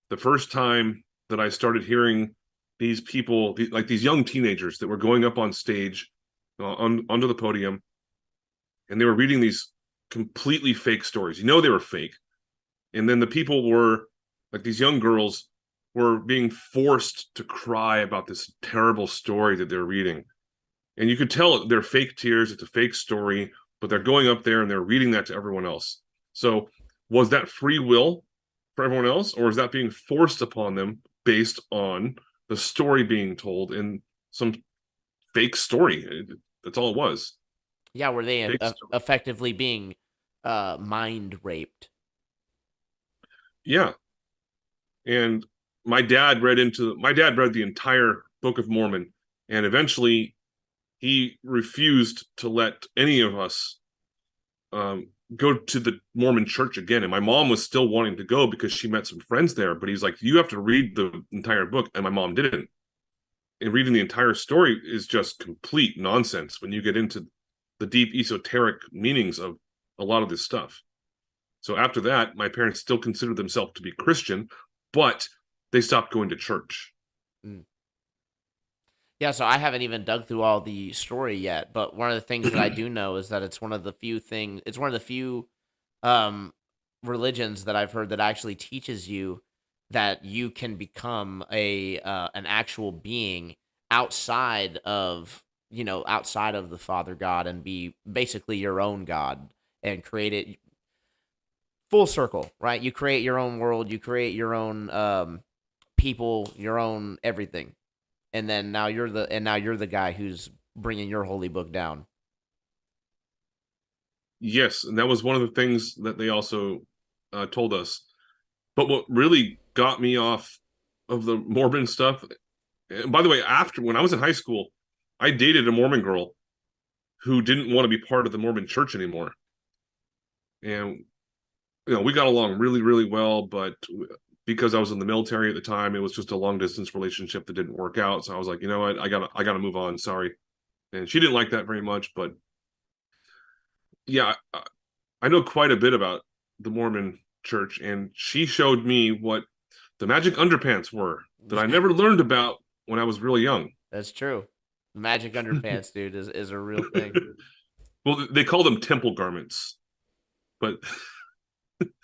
The first time that I started hearing these people, like these young teenagers that were going up on stage, onto the podium, and they were reading these completely fake stories. They were fake. And then the people were, like, these young girls were being forced to cry about this terrible story that they're reading. And you could tell they're fake tears, it's a fake story, but they're going up there and they're reading that to everyone else. So was that free will for everyone else, or is that being forced upon them based on the story being told in some fake story? That's all it was. Yeah, were they Fake story. effectively being mind raped? Yeah. And my dad read the entire Book of Mormon, and eventually he refused to let any of us go to the Mormon church again. And my mom was still wanting to go because she met some friends there, but he's like, you have to read the entire book. And my mom didn't. And reading the entire story is just complete nonsense when you get into the deep esoteric meanings of a lot of this stuff. So after that, my parents still considered themselves to be Christian, but they stopped going to church. Mm. Yeah, so I haven't even dug through all the story yet, but one of the things that I do know is that it's one of the few um religions that I've heard that actually teaches you that you can become a an actual being outside of the Father God and be basically your own God and create it full circle, right? You create your own world, you create your own people, your own everything, and then now you're the guy who's bringing your holy book down. Yes, and that was one of the things that they also told us. But what really got me off of the Mormon stuff, and by the way, after when I was in high school, I dated a Mormon girl who didn't want to be part of the Mormon church anymore. And we got along really, really well, but because I was in the military at the time, it was just a long distance relationship that didn't work out. So I was like, you know what, I gotta move on. Sorry. And she didn't like that very much, but yeah, I know quite a bit about the Mormon church, and she showed me what the magic underpants were that I never learned about when I was really young. That's true. Magic underpants, dude, is a real thing. Well, they call them temple garments, but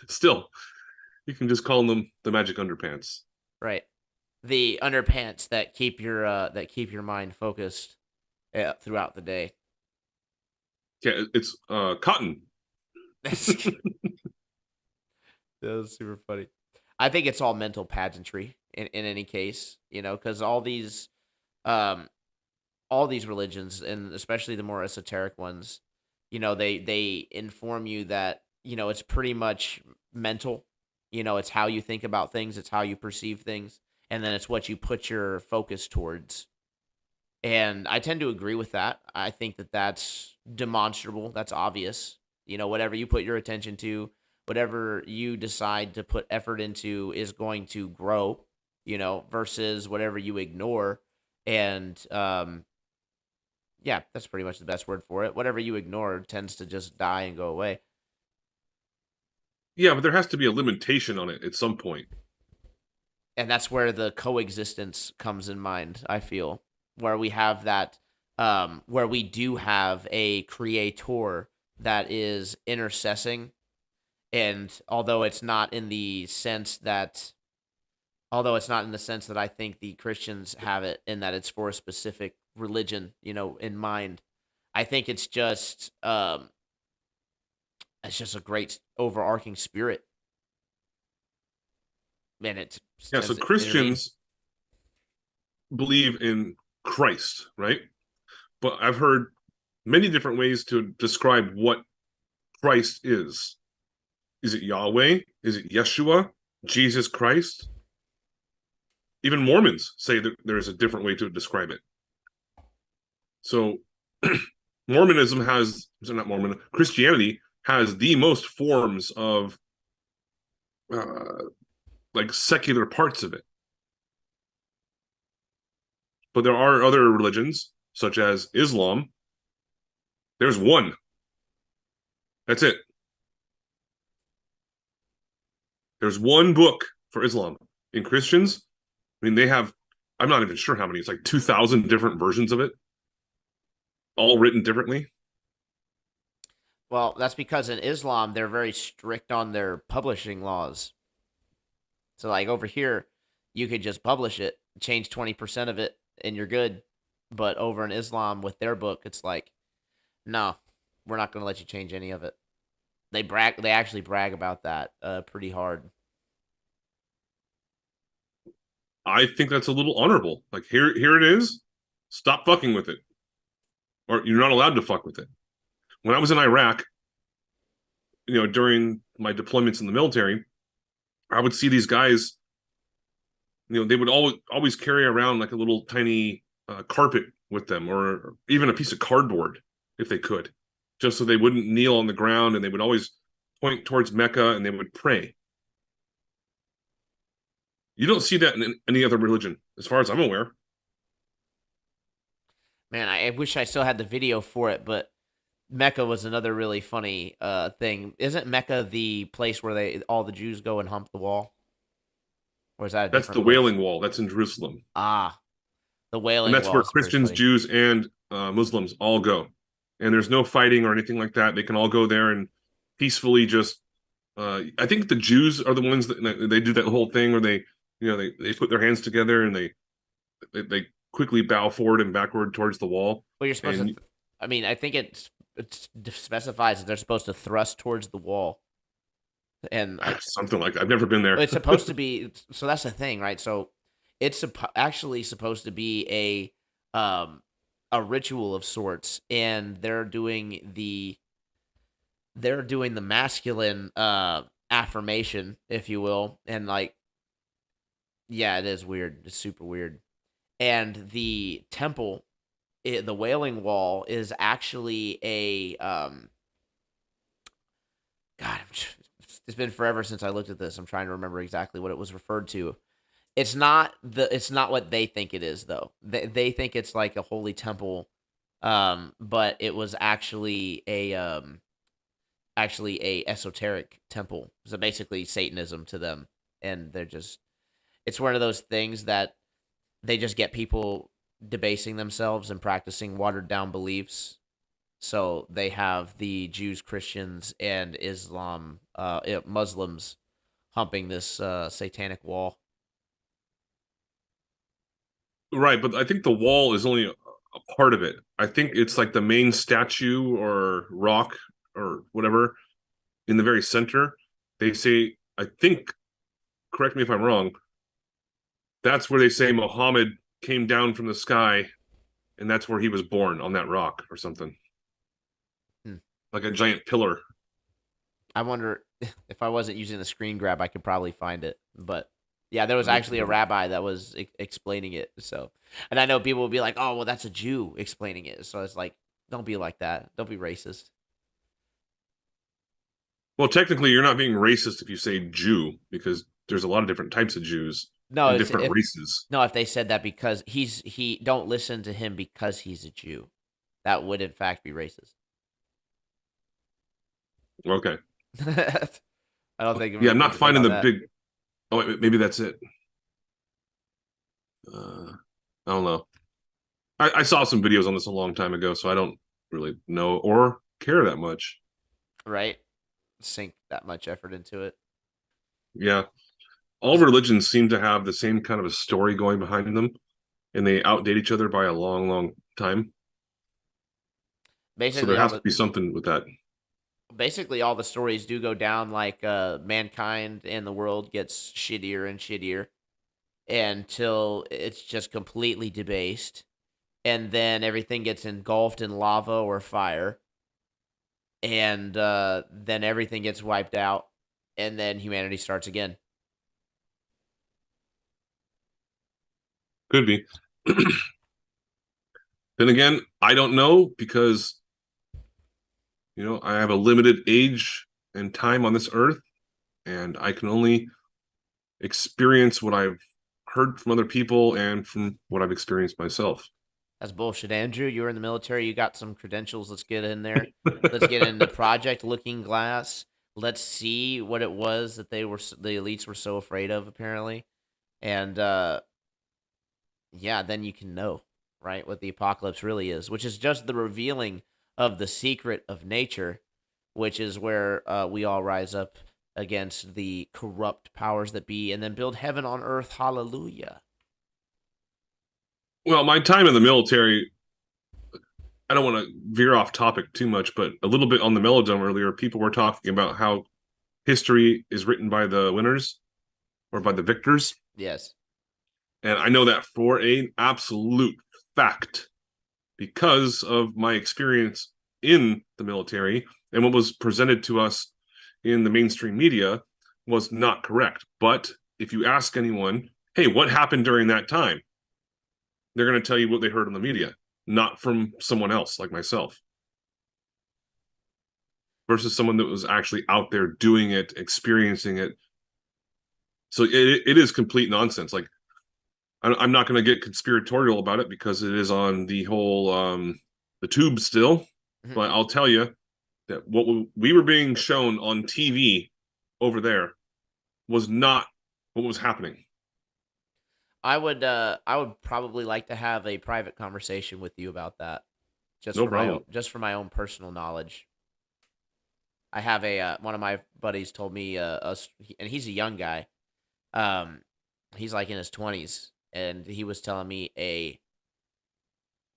still, you can just call them the magic underpants. Right. The underpants that keep your mind focused throughout the day. Yeah, it's cotton. That was super funny. I think it's all mental pageantry in any case, because all these religions, and especially the more esoteric ones, they inform you that, it's pretty much mental. It's how you think about things, it's how you perceive things, and then it's what you put your focus towards. And I tend to agree with that. I think that that's demonstrable, that's obvious. Whatever you put your attention to, whatever you decide to put effort into is going to grow, versus whatever you ignore. And yeah, that's pretty much the best word for it. Whatever you ignore tends to just die and go away. Yeah, but there has to be a limitation on it at some point. And that's where the coexistence comes in mind, I feel, where we have that, where we do have a creator that is intercessing. And although it's not in the sense that I think the Christians have it, in that it's for a specific religion, in mind, I think it's just a great overarching spirit. Man, Yeah, so Christians believe in Christ, right? But I've heard many different ways to describe what Christ is. Is it Yahweh? Is it Yeshua? Jesus Christ? Even Mormons say that there is a different way to describe it. So Christianity has the most forms of like secular parts of it. But there are other religions, such as Islam. There's one. That's it. There's one book for Islam. In Christians, I mean, they have, I'm not even sure how many, it's like 2,000 different versions of it, all written differently. Well, that's because in Islam, they're very strict on their publishing laws. So, like over here, you could just publish it, change 20% of it, and you're good. But over in Islam, with their book, it's like, no, we're not going to let you change any of it. They actually brag about that pretty hard. I think that's a little honorable. Like, here it is. Stop fucking with it. Or you're not allowed to fuck with it. When I was in Iraq, during my deployments in the military, I would see these guys, they would always carry around like a little tiny carpet with them, or even a piece of cardboard if they could, just so they wouldn't kneel on the ground, and they would always point towards Mecca and they would pray. You don't see that in any other religion, as far as I'm aware. Man, I wish I still had the video for it, but Mecca was another really funny thing. Isn't Mecca the place where all the Jews go and hump the wall? Or is that That's the Wailing Wall. That's in Jerusalem. Ah, the Wailing Wall. And that's where Christians, funny. Jews, and Muslims all go. And there's no fighting or anything like that. They can all go there and peacefully just. I think the Jews are the ones that they do that whole thing where they put their hands together and they quickly bow forward and backward towards the wall. Well, you're supposed to. I mean, I think it specifies that they're supposed to thrust towards the wall, and something like that. I've never been there. It's supposed to be. So that's the thing, right? So it's actually supposed to be a ritual of sorts, and they're doing the masculine affirmation, if you will, and like, yeah, it is weird. It's super weird. And the temple, the Wailing Wall, is actually a God. It's been forever since I looked at this. I'm trying to remember exactly what it was referred to. It's not what they think it is, though. They think it's like a holy temple, but it was actually a esoteric temple. So basically Satanism to them, and it's one of those things that they just get people debasing themselves and practicing watered down beliefs. So they have the Jews, Christians, and Muslims humping this satanic wall. Right, but I think the wall is only a part of it. I think it's like the main statue or rock or whatever in the very center. They say, I think, correct me if I'm wrong, that's where they say Muhammad came down from the sky and that's where he was born, on that rock or something. Hmm. Like a giant pillar. I wonder if I wasn't using the screen grab, I could probably find it. But yeah, there was actually a rabbi that was explaining it. So, and I know people will be like, "Oh, well, that's a Jew explaining it." So it's like, don't be like that. Don't be racist. Well, technically, you're not being racist if you say Jew, because there's a lot of different types of Jews No, and it's different if races. no, if they said that because he don't listen to him because he's a Jew, that would in fact be racist. Okay. I don't think Yeah, we I'm can not debate finding on the that. big. Oh, wait, maybe that's it. I don't know. I saw some videos on this a long time ago, so I don't really know or care that much. Right? Sink that much effort into it. Yeah. All religions seem to have the same kind of a story going behind them, and they outdate each other by a long, long time. So Basically, there has to be something with that. all the stories do go down like mankind and the world gets shittier and shittier until it's just completely debased, and then everything gets engulfed in lava or fire, and then everything gets wiped out, and then humanity starts again. Could be. Then again, I don't know because, I have a limited age and time on this earth, and I can only experience what I've heard from other people and from what I've experienced myself. That's bullshit, Andrew. You were in the military. You got some credentials. Let's get in there. Let's get into Project Looking Glass. Let's see what it was that the elites were so afraid of, apparently. And yeah, then you can know, right, what the apocalypse really is, which is just the revealing of the secret of nature, which is where we all rise up against the corrupt powers that be and then build heaven on earth. Hallelujah. Well, my time in the military, I don't want to veer off topic too much, but a little bit on the melodome earlier, people were talking about how history is written by the winners or by the victors. Yes. And I know that for an absolute fact because of my experience in the military, and what was presented to us in the mainstream media was not correct. But if you ask anyone, hey, what happened during that time? They're going to tell you what they heard on the media, not from someone else like myself. Versus someone that was actually out there doing it, experiencing it. So it is complete nonsense. Like, I'm not going to get conspiratorial about it because it is on the whole the tube still. Mhm. But I'll tell you that what we were being shown on TV over there was not what was happening. I would probably like to have a private conversation with you about that, No problem. just for my own personal knowledge. I have a one of my buddies told me and he's a young guy. Um, he's like in his 20s, and he was telling me a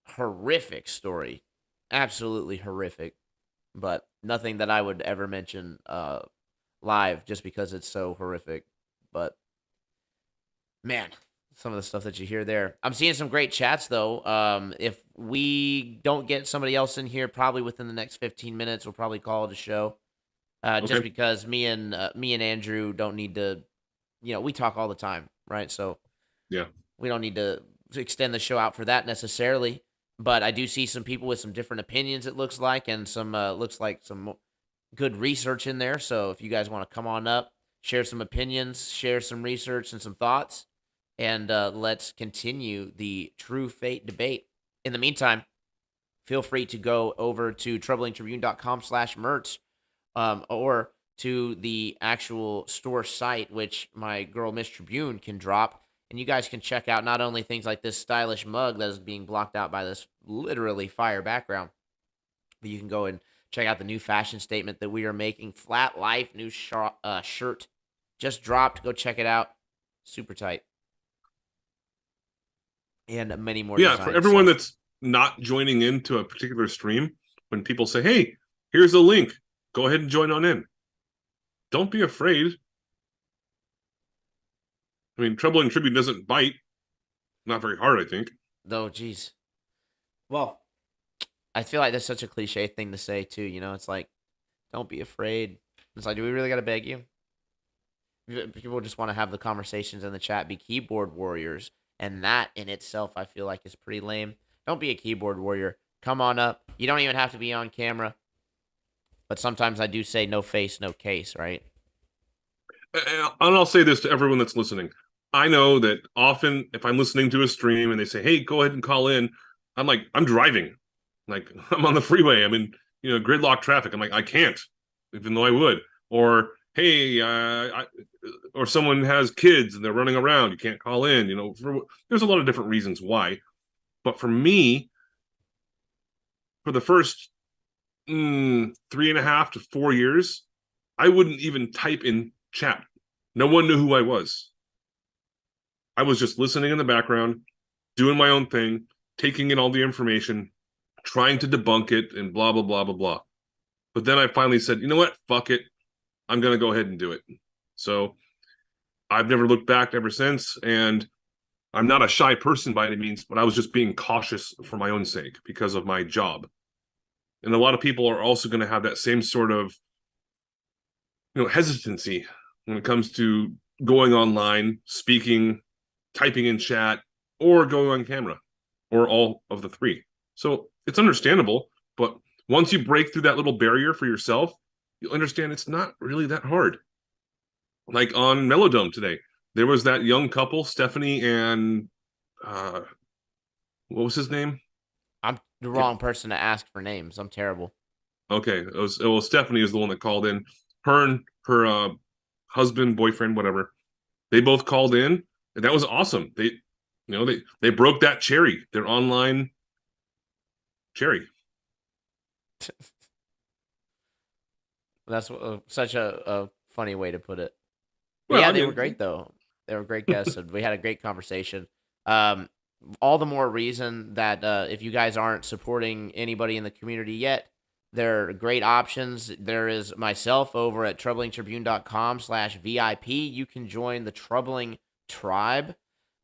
horrific story, absolutely horrific, but nothing that I would ever mention live just because it's so horrific. But man, some of the stuff that you hear there. I'm seeing some great chats though. If we don't get somebody else in here, probably within the next 15 minutes, we'll probably call it a show. Just Okay. because me and Andrew don't need to, we talk all the time, right? So Yeah. we don't need to extend the show out for that necessarily. But I do see some people with some different opinions. It looks like, and some looks like some good research in there. So if you guys want to come on up, share some opinions, share some research and some thoughts, and let's continue the true fate debate. In the meantime, feel free to go over to troublingtribune.com/merch, or to the actual store site, which my girl Miss Tribune can drop. And you guys can check out not only things like this stylish mug that is being blocked out by this literally fire background, but you can go and check out the new fashion statement that we are making. Flat Life new shirt just dropped. Go check it out. Super tight. And many more Yeah, for designs. everyone So that's not joining into a particular stream, when people say, "Hey, here's a link. Go ahead and join on in." Don't be afraid. I mean, Troubling Tribute doesn't bite. Not very hard, I think. though, geez. Well, I feel like that's such a cliche thing to say too. It's like, don't be afraid. It's like, do we really got to beg you? People just want to have the conversations in the chat, be keyboard warriors, and that in itself, I feel like, is pretty lame. Don't be a keyboard warrior. Come on up. You don't even have to be on camera. But sometimes I do say no face, no case, right? And I'll say this to everyone that's listening. I know that often if I'm listening to a stream and they say, "Hey, go ahead and call in," I'm like, I'm driving. Like, I'm on the freeway. I'm in, gridlock traffic. I'm like, I can't, even though I would. Or, hey, or someone has kids and they're running around. You can't call in. There's a lot of different reasons why. But for me, for the first 3.5 to 4 years, I wouldn't even type in chat. No one knew who I was. I was just listening in the background, doing my own thing, taking in all the information, trying to debunk it, and blah, blah, blah, blah, blah. But then I finally said, you know what? Fuck it. I'm going to go ahead and do it. So I've never looked back ever since. And I'm not a shy person by any means, but I was just being cautious for my own sake because of my job. And a lot of people are also going to have that same sort of, hesitancy when it comes to going online, speaking, typing in chat, or going on camera, or all of the three. So it's understandable, but once you break through that little barrier for yourself, you'll understand it's not really that hard. Like on Melodome today, there was that young couple, Stephanie and what was his name? I'm the wrong person to ask for names. I'm terrible. Okay, Stephanie is the one that called in. Her and her husband, boyfriend, whatever, they both called in, and that was awesome. They broke that cherry, their online cherry. That's such a funny way to put it. But Well, yeah, I they were mean, great though. They were great guests, and we had a great conversation. Um, all the more reason that if you guys aren't supporting anybody in the community yet, there are great options. There is myself over at troublingtribune.com/VIP. You can join the Troubling Tribe.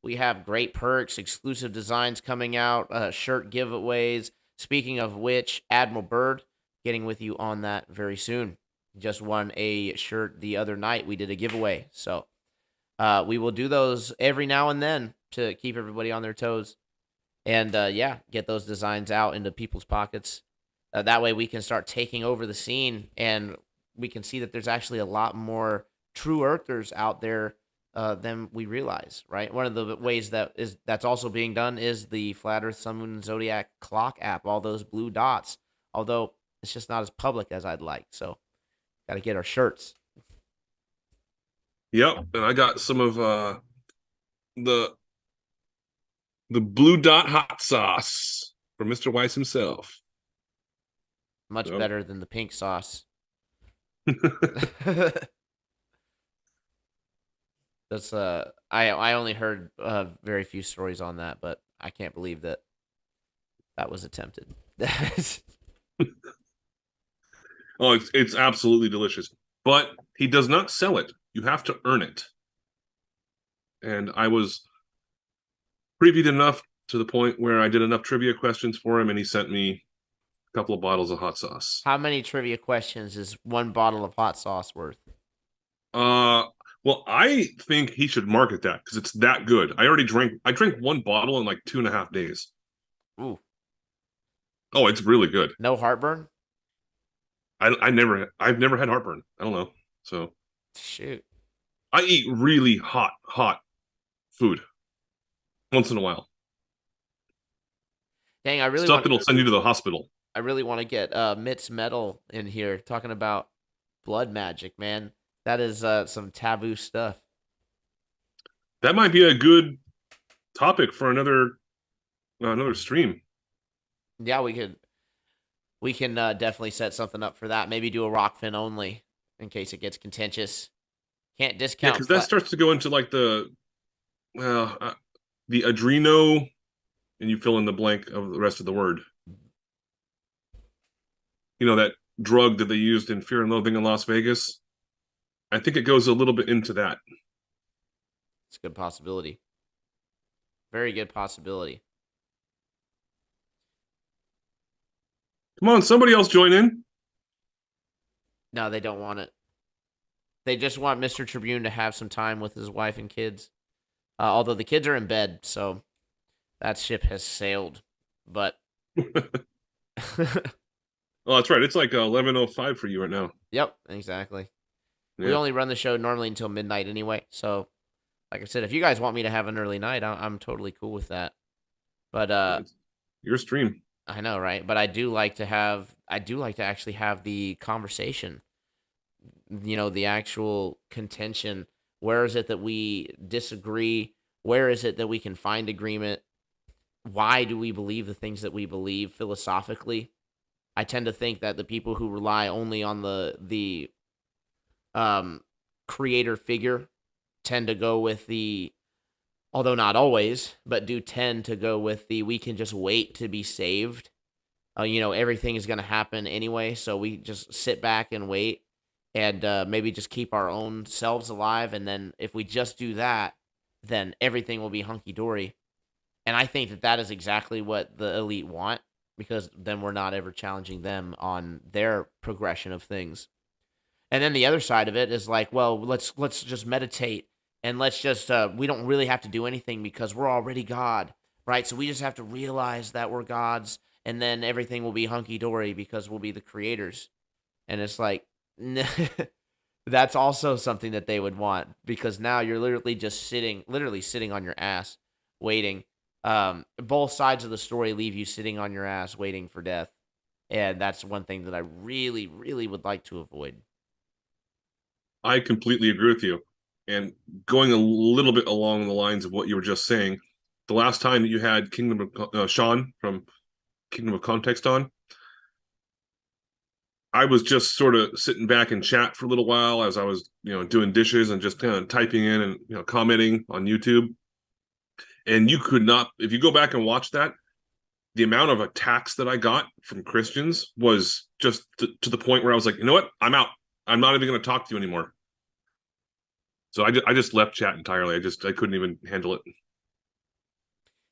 We have great perks, exclusive designs coming out, shirt giveaways. Speaking of which, Admiral Bird getting with you on that very soon. Just won a shirt the other night. We did a giveaway. So we will do those every now and then to keep everybody on their toes. And yeah, get those designs out into people's pockets. That way we can start taking over the scene, and we can see that there's actually a lot more true earthers out there than we realize, right? One of the ways that's also being done is the Flat Earth Sun Moon and Zodiac clock app, all those blue dots, although it's just not as public as I'd like. So got to get our shirts. yep. And I got some of the blue dot hot sauce from Mr. Weiss himself. Much So. better than the pink sauce. That's I only heard very few stories on that, but I can't believe that was attempted. Oh, it's absolutely delicious. But he does not sell it. You have to earn it. And I was previewed enough to the point where I did enough trivia questions for him, and he sent me a couple of bottles of hot sauce. How many trivia questions is one bottle of hot sauce worth? Uh, well, I think he should market that because it's that good. I drank one bottle in like 2.5 days. Ooh, Oh, it's really good. no heartburn? I've never had heartburn. I don't know. So Shoot. I eat really hot food once in a while. Dang, I really Stuff want that'll send you to the hospital. I really want to get Mitt's Metal in here talking about blood magic, man. That is some taboo stuff. That might be a good topic for another stream. Yeah, we can definitely set something up for that. Maybe do a Rockfin only in case it gets contentious. Can't Yeah, discount. because that starts to go into like the adreno, and you fill in the blank of the rest of the word. You know, that drug that they used in Fear and Loathing in Las Vegas. I think it goes a little bit into that. It's a good possibility. Very good possibility. Come on, somebody else join in. No, they don't want it. They just want Mr. Tribune to have some time with his wife and kids. Although the kids are in bed, so that ship has sailed. But Oh, that's right. It's like 11:05 for you right now. yep, exactly. We Yeah. only run the show normally until midnight anyway. So, like I said, if you guys want me to have an early night, I'm totally cool with that. But It's your stream. I know, right? But I do like to actually have the conversation. You know, the actual contention. Where is it that we disagree? Where is it that we can find agreement? Why do we believe the things that we believe philosophically? I tend to think that the people who rely only on the creator figure tend to go with the, although not always, but do tend to go with the we can just wait to be saved. Everything is going to happen anyway, so we just sit back and wait and maybe just keep our own selves alive. And then if we just do that, then everything will be hunky dory. And I think that is exactly what the elite want, because then we're not ever challenging them on their progression of things. And then the other side of it is like, well, let's just meditate, and let's just we don't really have to do anything because we're already God, right? So we just have to realize that we're gods, and then everything will be hunky dory because we'll be the creators. And it's like, that's also something that they would want, because now you're literally sitting on your ass waiting. Both sides of the story leave you sitting on your ass waiting for death. And that's one thing that I really, really would like to avoid. I completely agree with you. And going a little bit along the lines of what you were just saying, the last time that you had Kingdom of Sean from Kingdom of Context on, I was just sort of sitting back and chat for a little while as I was, doing dishes and just kind of typing in and, commenting on YouTube. And you could not, if you go back and watch that, the amount of attacks that I got from Christians was just to the point where I was like, you know what? I'm out. I'm not even going to talk to you anymore. So I just left chat entirely. I couldn't even handle it.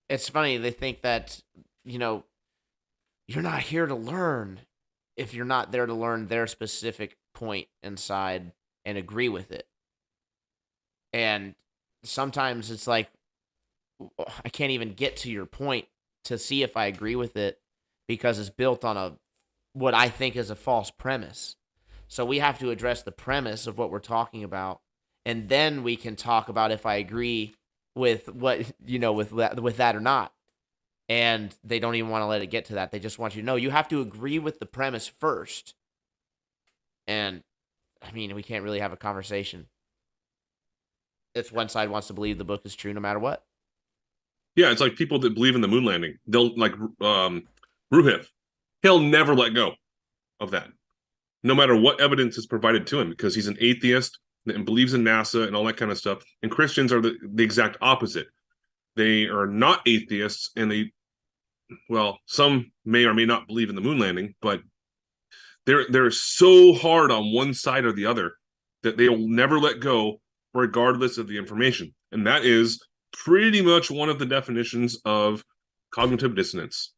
It's funny, they think that, you're not here to learn if you're not there to learn their specific point inside and agree with it. And sometimes it's like, I can't even get to your point to see if I agree with it, because it's built on what I think is a false premise. So we have to address the premise of what we're talking about, and then we can talk about if I agree with what, with that or not. And they don't even want to let it get to that. They just want you to know you have to agree with the premise first. And I mean, we can't really have a conversation if one side wants to believe the book is true no matter what. Yeah, it's like people that believe in the moon landing. They'll like Ruhif. He'll never let go of that, no matter what evidence is provided to him, because he's an atheist and believes in NASA and all that kind of stuff. And Christians are the exact opposite. They are not atheists, and some may or may not believe in the moon landing, but they're so hard on one side or the other that they will never let go, regardless of the information. And that is pretty much one of the definitions of cognitive dissonance.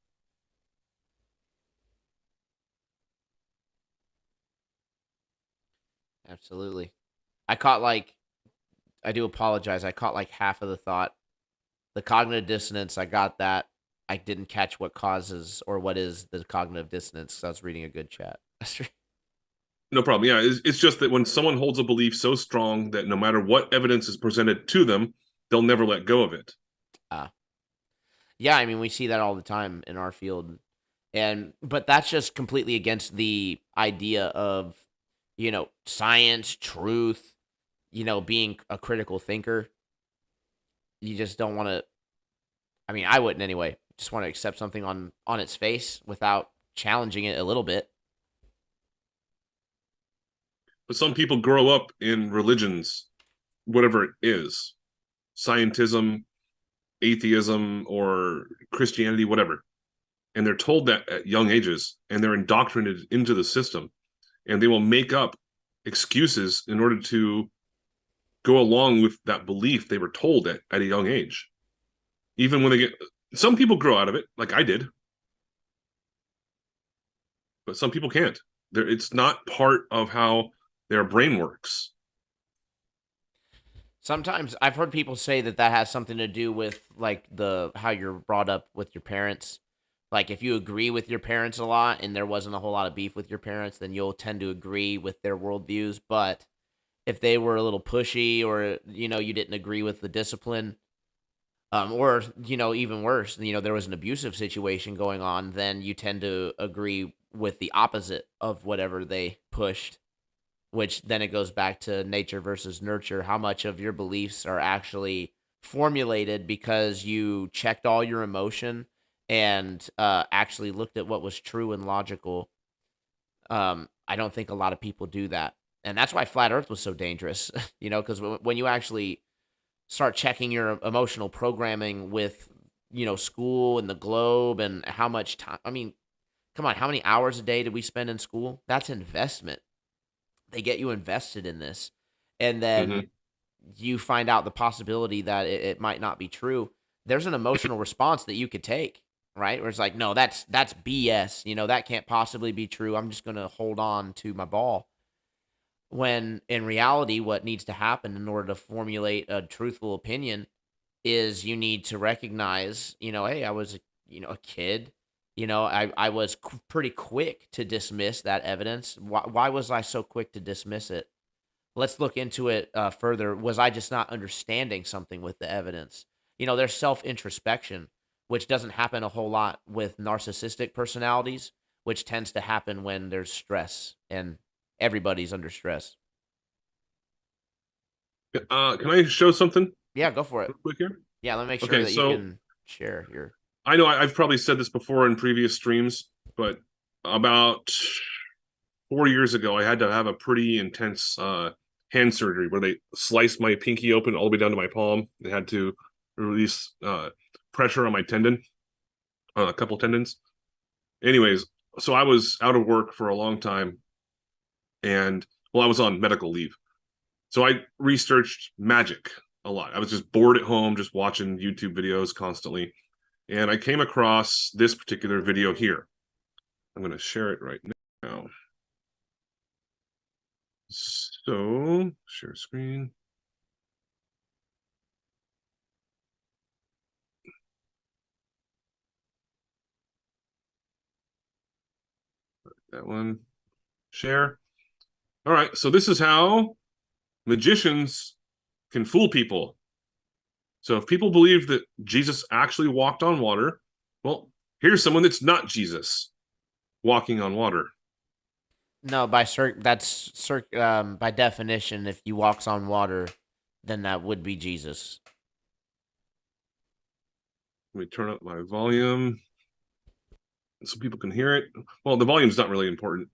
Absolutely. I do apologize. I caught like half of the thought. The cognitive dissonance, I got that. I didn't catch what causes or what is the cognitive dissonance. So I was reading a good chat. No problem. Yeah, it's just that when someone holds a belief so strong that no matter what evidence is presented to them, they'll never let go of it. Yeah, I mean, we see that all the time in our field. But that's just completely against the idea of, science, truth, being a critical thinker. You just don't want to, I mean, I wouldn't anyway. Just want to accept something on its face without challenging it a little bit. But some people grow up in religions, whatever it is, scientism, atheism, or Christianity, whatever. And they're told that at young ages, and they're indoctrinated into the system, and they will make up excuses in order to go along with that belief they were told at a young age. Even when they get, some people grow out of it, like I did, but some people can't. It's not part of how their brain works. Sometimes I've heard people say that has something to do with like the how you're brought up with your parents. Like if you agree with your parents a lot and there wasn't a whole lot of beef with your parents, then you'll tend to agree with their worldviews. But if they were a little pushy or you didn't agree with the discipline, or even worse, there was an abusive situation going on, then you tend to agree with the opposite of whatever they pushed, which then it goes back to nature versus nurture. How much of your beliefs are actually formulated because you checked all your emotion and actually looked at what was true and logical. I don't think a lot of people do that. And that's why flat earth was so dangerous, because when you actually start checking your emotional programming with, school and the globe and how much time, I mean, come on, how many hours a day did we spend in school? That's investment. They get you invested in this, and Mm-hmm. then you find out the possibility that it might not be true. There's an emotional response that you could take, right? Where it's like, no, that's BS. That can't possibly be true. I'm just gonna hold on to my ball. When in reality, what needs to happen in order to formulate a truthful opinion is you need to recognize, hey, I was, a kid. I was pretty quick to dismiss that evidence. Why was I so quick to dismiss it? Let's look into it further. Was I just not understanding something with the evidence? There's self introspection, which doesn't happen a whole lot with narcissistic personalities, which tends to happen when there's stress and everybody's under stress. Can I show something Yeah, go for it. real quick here? Yeah, let me make sure Okay, that you so can share your. I know I've probably said this before in previous streams, but about 4 years ago, I had to have a pretty intense hand surgery where they sliced my pinky open all the way down to my palm. They had to release pressure on my tendon, on a couple tendons. Anyways, so I was out of work for a long time, and well, I was on medical leave. So I researched magic a lot. I was just bored at home, just watching YouTube videos constantly. And I came across this particular video here. I'm going to share it right now. So, share screen. That one. Share. All right. So, this is how magicians can fool people. So, if people believe that Jesus actually walked on water, well, here's someone that's not Jesus walking on water. No, by definition, if he walks on water, then that would be Jesus. Let me turn up my volume so people can hear it. Well, the volume's not really important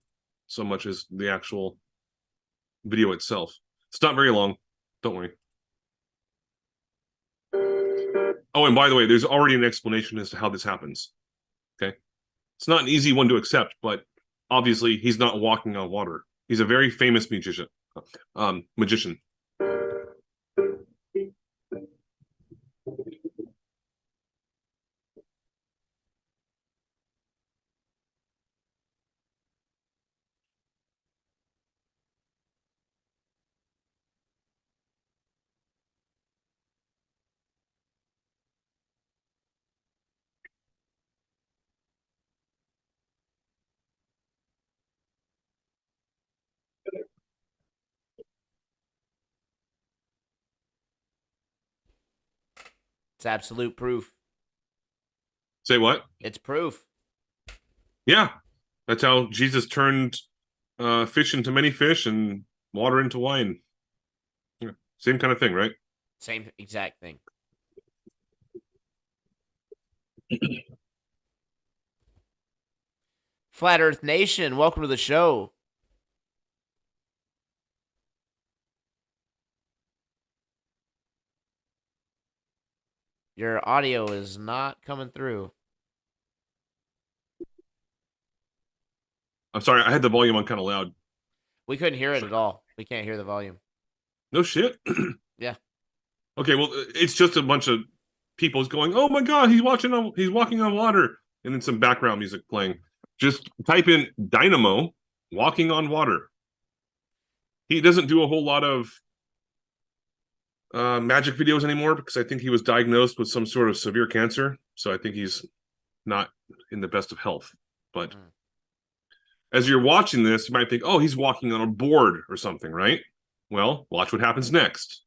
so much as the actual video itself. It's not very long. Don't worry. Oh, and by the way, there's already an explanation as to how this happens. Okay. It's not an easy one to accept, but obviously he's not walking on water. He's a very famous magician. Magician. It's absolute proof. Say what? It's proof. Yeah, that's how Jesus turned fish into many fish and water into wine. Yeah. Same kind of thing, right? Same exact thing. Flat Earth Nation, welcome to the show. Your audio is not coming through. I'm sorry, I had the volume on kind of loud. We couldn't hear it at all. We can't hear the volume. No shit. Yeah. Okay, well, it's just a bunch of people going, "Oh my god, he's walking on water," and then some background music playing. Just type in Dynamo walking on water. He doesn't do a whole lot of magic videos anymore because I think he was diagnosed with some sort of severe cancer. So I think he's not in the best of health. But as you're watching this, you might think, "Oh, he's walking on a board or something," right? Well, watch what happens next.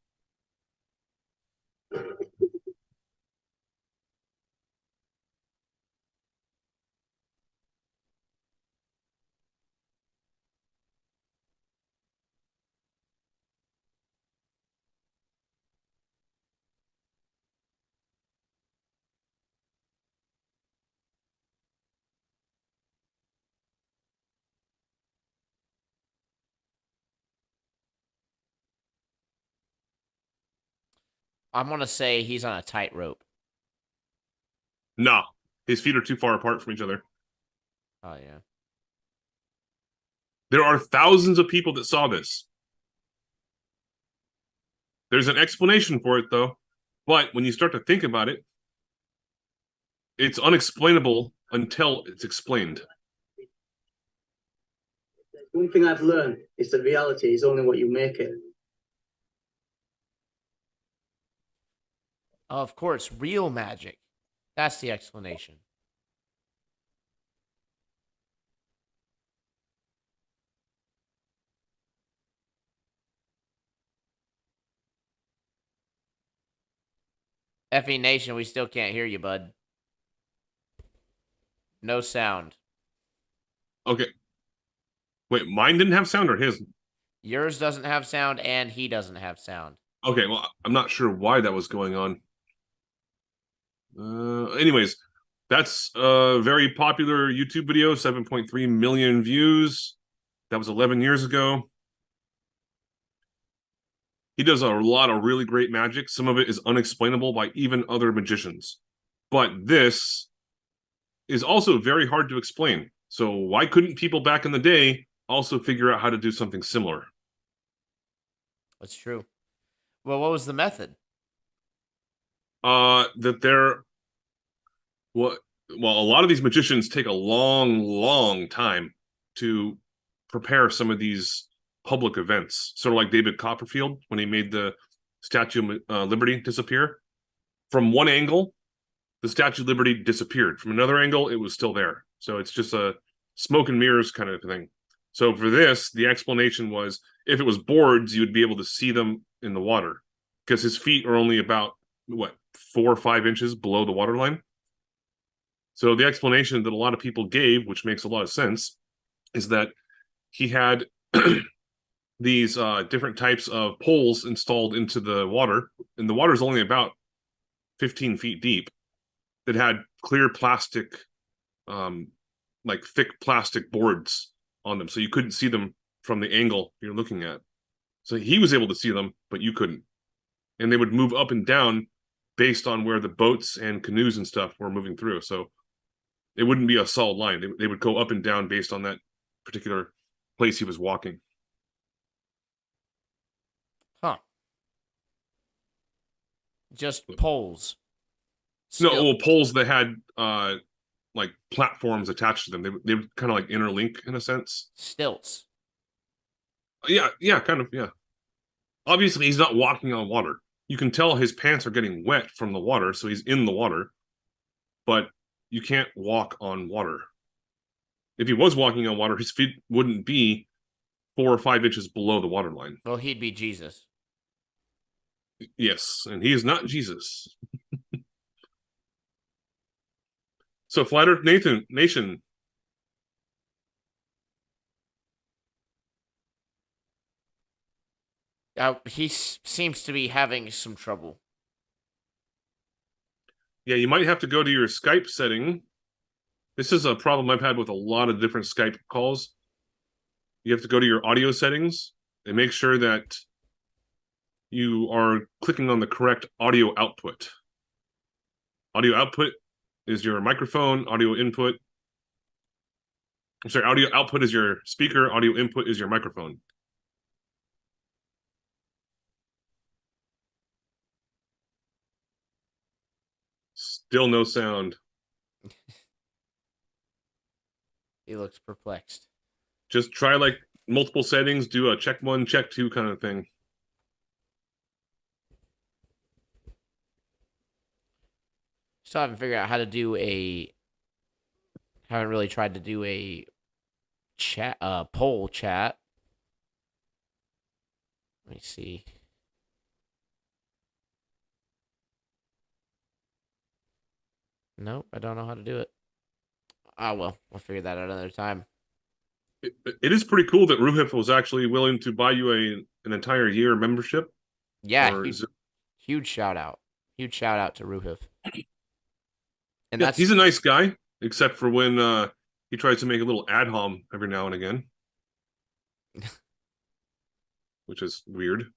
I'm going to say he's on a tightrope. Nah, his feet are too far apart from each other. Oh, yeah. There are thousands of people that saw this. There's an explanation for it, though. But when you start to think about it, it's unexplainable until it's explained. One thing I've learned is that reality is only what you make it. Of course, real magic. That's the explanation. FE Nation, we still can't hear you, bud. No sound. Okay. Wait, mine didn't have sound or his? Yours doesn't have sound, and he doesn't have sound. Okay, well, I'm not sure why that was going on. Anyways, that's a very popular YouTube video, 7.3 million views. That was 11 years ago. He does a lot of really great magic. Some of it is unexplainable by even other magicians. But this is also very hard to explain. So why couldn't people back in the day also figure out how to do something similar? That's true. Well, what was the method? That they're what well, a lot of these magicians take a long time to prepare some of these public events. Sort of like David Copperfield when he made the Statue of Liberty disappear. From one angle, the Statue of Liberty disappeared. From another angle, it was still there. So it's just a smoke and mirrors kind of thing. So for this, the explanation was if it was boards, you would be able to see them in the water because his feet are only about, 4 or 5 inches below the waterline. So the explanation that a lot of people gave, which makes a lot of sense, is that he had these different types of poles installed into the water, and the water is only about 15 feet deep, that had clear plastic, like thick plastic boards on them, so you couldn't see them from the angle you're looking at. So he was able to see them, but you couldn't. And they would move up and down based on where the boats and canoes and stuff were moving through. So it wouldn't be a solid line. They would go up and down based on that particular place he was walking. Huh. Just poles. No, poles that had like platforms attached to them. They would kind of like interlink in a sense. Stilts. Yeah, kind of, yeah. Obviously, he's not walking on water. You can tell his pants are getting wet from the water, so he's in the water. But you can't walk on water. If he was walking on water, his feet wouldn't be 4 or 5 inches below the waterline. Well, he'd be Jesus. Yes, and he is not Jesus. So Flat Earth Nation. He seems to be having some trouble. Yeah, you might have to go to your Skype setting. This is a problem I've had with a lot of different Skype calls. You have to go to your audio settings and make sure that you are clicking on the correct audio output. Audio output is your microphone, audio input. I'm sorry, audio output is your speaker, audio input is your microphone. Still no sound. He looks perplexed. Just try like multiple settings, do a check 1, check 2 kind of thing. Still haven't figured out how to do a. Haven't really tried to do a chat, poll chat. Let me see. Nope, I don't know how to do it. Oh well, we'll figure that out another time. It is pretty cool that Ruhif was actually willing to buy you an entire year membership. Yeah, huge shout out. Huge shout out to Ruhif. And yeah, he's a nice guy, except for when he tries to make a little ad hom every now and again. Which is weird.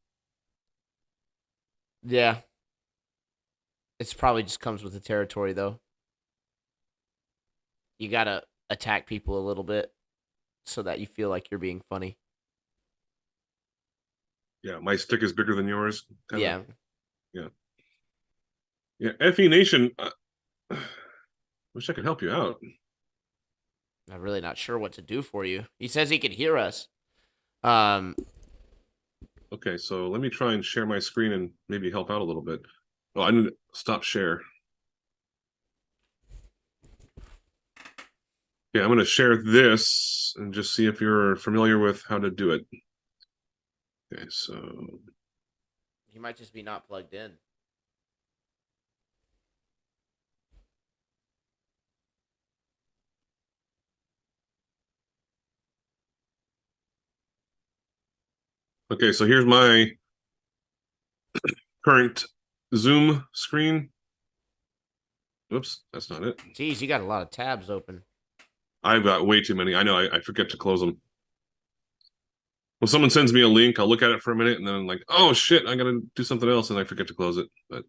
Yeah. It's probably just comes with the territory, though. You gotta attack people a little bit so that you feel like you're being funny. Yeah, my stick is bigger than yours. Yeah. Yeah, FE Nation, wish I could help you out. I'm really not sure what to do for you. He says he could hear us. Okay, so let me try and share my screen and maybe help out a little bit. Oh, I need to stop share. Yeah, I'm going to share this and just see if you're familiar with how to do it. Okay, so... He might just be not plugged in. Okay, so here's my current Zoom screen. Oops, that's not it. Geez, you got a lot of tabs open. I've got way too many. I know, I forget to close them. When someone sends me a link, I'll look at it for a minute, and then I'm like, oh shit, I gotta do something else, and I forget to close it. But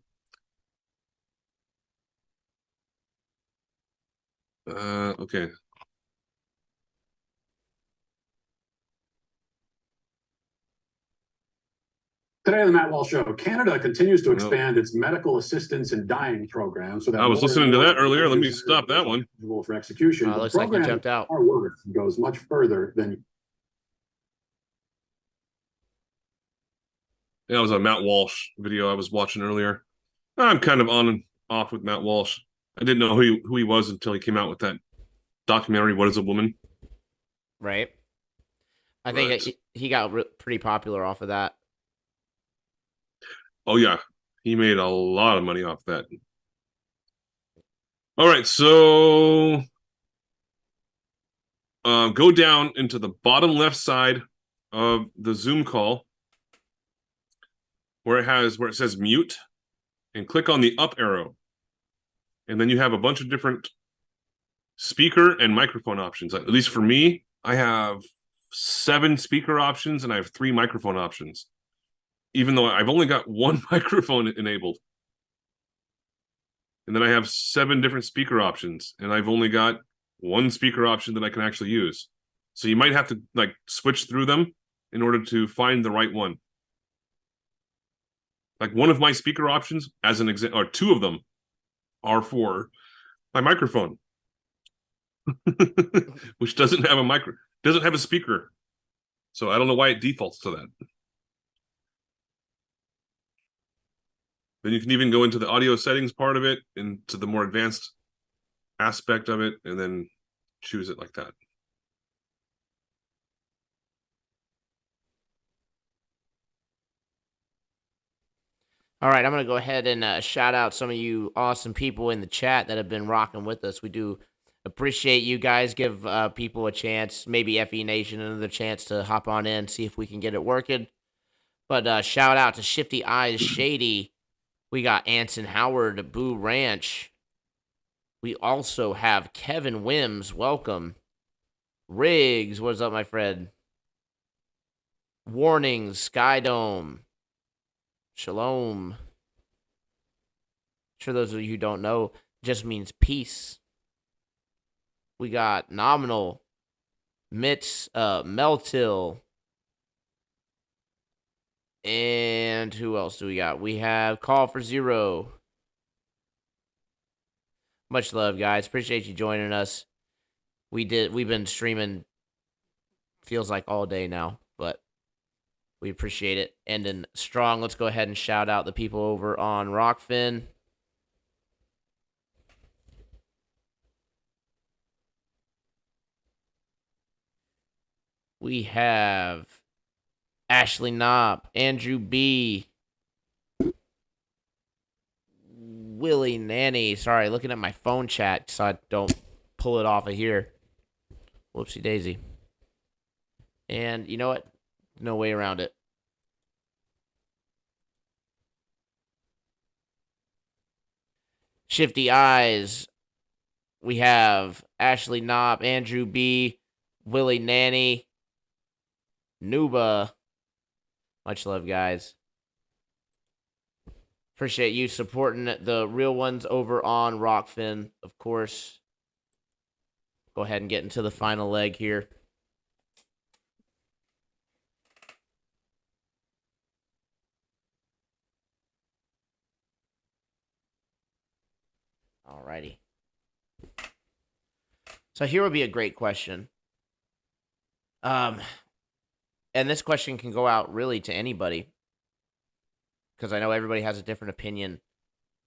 okay. Today on the Matt Walsh Show, Canada continues to expand its medical assistance in dying program. So that I was listening to that earlier. Let me stop that one. For execution, looks like you jumped out. Our work goes much further than. Yeah, it was a Matt Walsh video I was watching earlier. I'm kind of on and off with Matt Walsh. I didn't know who he was until he came out with that documentary, What is a Woman? Right. I think he got pretty popular off of that. Oh, yeah. He made a lot of money off that. All right, so go down into the bottom left side of the Zoom call where it says mute, and click on the up arrow. And then you have a bunch of different speaker and microphone options. At least for me, I have 7 speaker options and I have 3 microphone options, even though I've only got 1 microphone enabled. And then I have 7 different speaker options, and I've only got 1 speaker option that I can actually use. So you might have to like switch through them in order to find the right one. Like one of my speaker options, as an example, or 2 of them are for my microphone, which doesn't have a speaker. So I don't know why it defaults to that. Then you can even go into the audio settings part of it, into the more advanced aspect of it, and then choose it like that. All right, I'm going to go ahead and shout out some of you awesome people in the chat that have been rocking with us. We do appreciate you guys. Give people a chance, maybe FE Nation another chance to hop on in, see if we can get it working. But shout out to Shifty Eyes Shady. We got Anson Howard, Boo Ranch. We also have Kevin Wims. Welcome. Riggs, what's up, my friend? Warnings, Skydome. Shalom. Sure, those of you who don't know, just means peace. We got Nominal, Mitz, Meltil, and who else do we got? We have Call for Zero. Much love, guys. Appreciate you joining us. We've been streaming, feels like all day now, but we appreciate it. Ending strong. Let's go ahead and shout out the people over on Rockfin. We have Ashley Knopp, Andrew B, Willie Nanny. Sorry, looking at my phone chat so I don't pull it off of here. Whoopsie daisy. And you know what? No way around it. Shifty Eyes. We have Ashley Knopp, Andrew B, Willie Nanny, Nuba. Much love, guys. Appreciate you supporting the real ones over on Rockfin, of course. Go ahead and get into the final leg here. Alrighty. So here would be a great question. And this question can go out really to anybody, because I know everybody has a different opinion,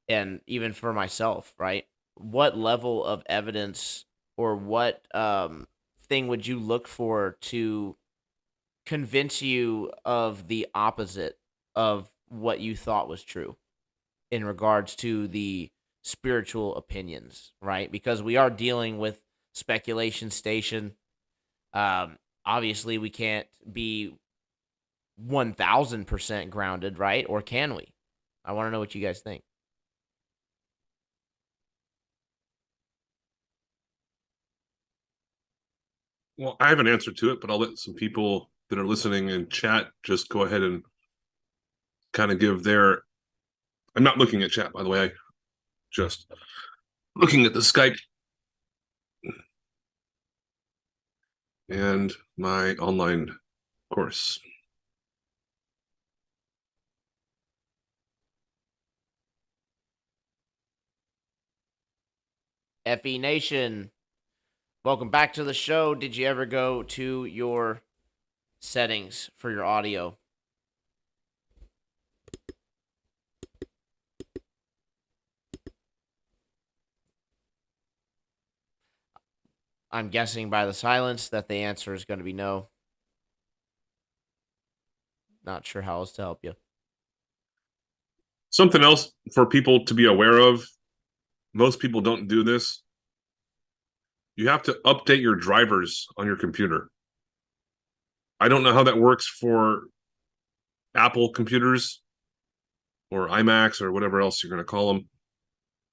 and even for myself, right? What level of evidence or what thing would you look for to convince you of the opposite of what you thought was true in regards to the spiritual opinions, right? Because we are dealing with speculation station. Obviously, we can't be 1,000% grounded, right? Or can we? I want to know what you guys think. Well, I have an answer to it, but I'll let some people that are listening in chat just go ahead and kind of give their. I'm not looking at chat, by the way. I just looking at the Skype and my online course. FE Nation, welcome back to the show. Did you ever go to your settings for your audio? I'm guessing by the silence that the answer is going to be no. Not sure how else to help you. Something else for people to be aware of. Most people don't do this. You have to update your drivers on your computer. I don't know how that works for Apple computers or iMacs or whatever else you're going to call them.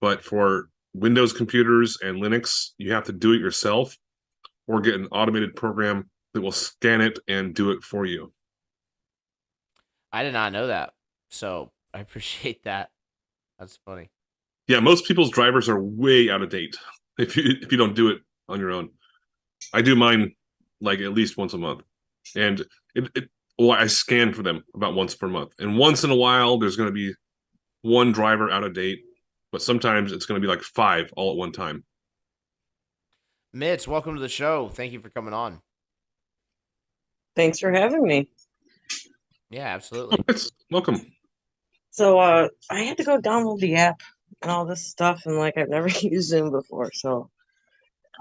But for Windows computers and Linux, you have to do it yourself or get an automated program that will scan it and do it for you. I did not know that, so I appreciate that. That's funny. Yeah, most people's drivers are way out of date if you don't do it on your own. I do mine like at least once a month, and I scan for them about once per month. And once in a while, there's going to be one driver out of date, but sometimes it's going to be like 5 all at one time. Mitz, welcome to the show. Thank you for coming on. Thanks for having me. Yeah, absolutely. Welcome. So I had to go download the app and all this stuff, and like I've never used Zoom before, so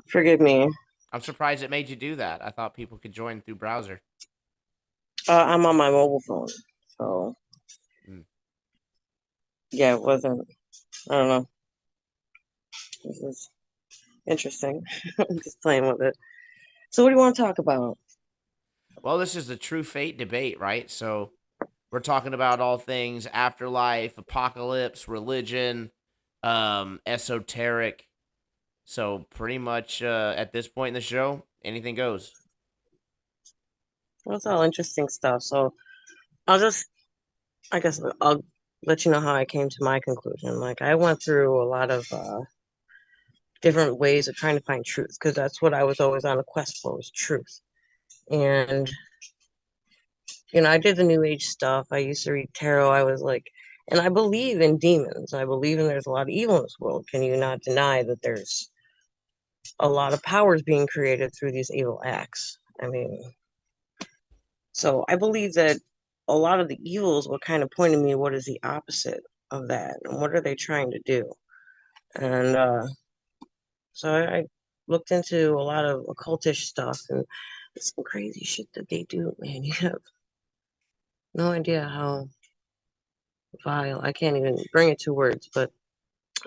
forgive me. I'm surprised it made you do that. I thought people could join through browser. I'm on my mobile phone, so yeah, it wasn't. I don't know. This is interesting. I'm just playing with it. So, what do you want to talk about? Well, this is the true fate debate, right? So we're talking about all things afterlife, apocalypse, religion, esoteric. So pretty much at this point in the show, anything goes. Well, it's all interesting stuff. So, I'll just, I guess, I'll let you know how I came to my conclusion. Like, I went through a lot of different ways of trying to find truth because that's what I was always on a quest for was truth. And I did the new age stuff. I used to read tarot. I was like, and I believe in demons. I believe in there's a lot of evil in this world. Can you not deny that there's a lot of powers being created through these evil acts? I mean, so I believe that a lot of the evils were kind of pointing me what is the opposite of that and what are they trying to do? And so I looked into a lot of occultish stuff and it's some crazy shit that they do, man. You have no idea how vile. I can't even bring it to words, but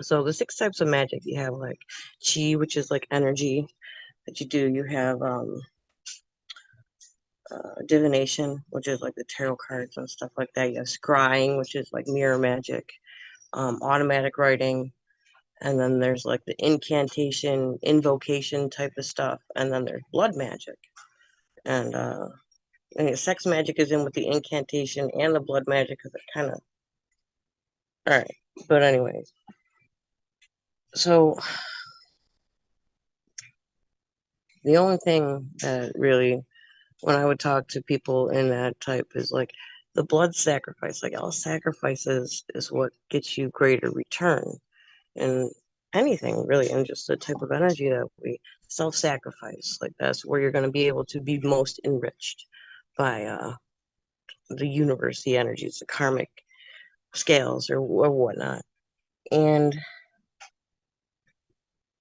so the 6 types of magic you have like chi, which is like energy that you do. You have divination, which is like the tarot cards and stuff like that. You have scrying, which is like mirror magic, automatic writing, and then there's like the incantation, invocation type of stuff, and then there's blood magic. And sex magic is in with the incantation and the blood magic because it kind of all right. But anyways, so the only thing that really when I would talk to people in that type is like the blood sacrifice. Like all sacrifices is what gets you greater return in anything really, and just the type of energy that we self-sacrifice. Like that's where you're going to be able to be most enriched by the universe, the energies, the karmic scales, or whatnot. And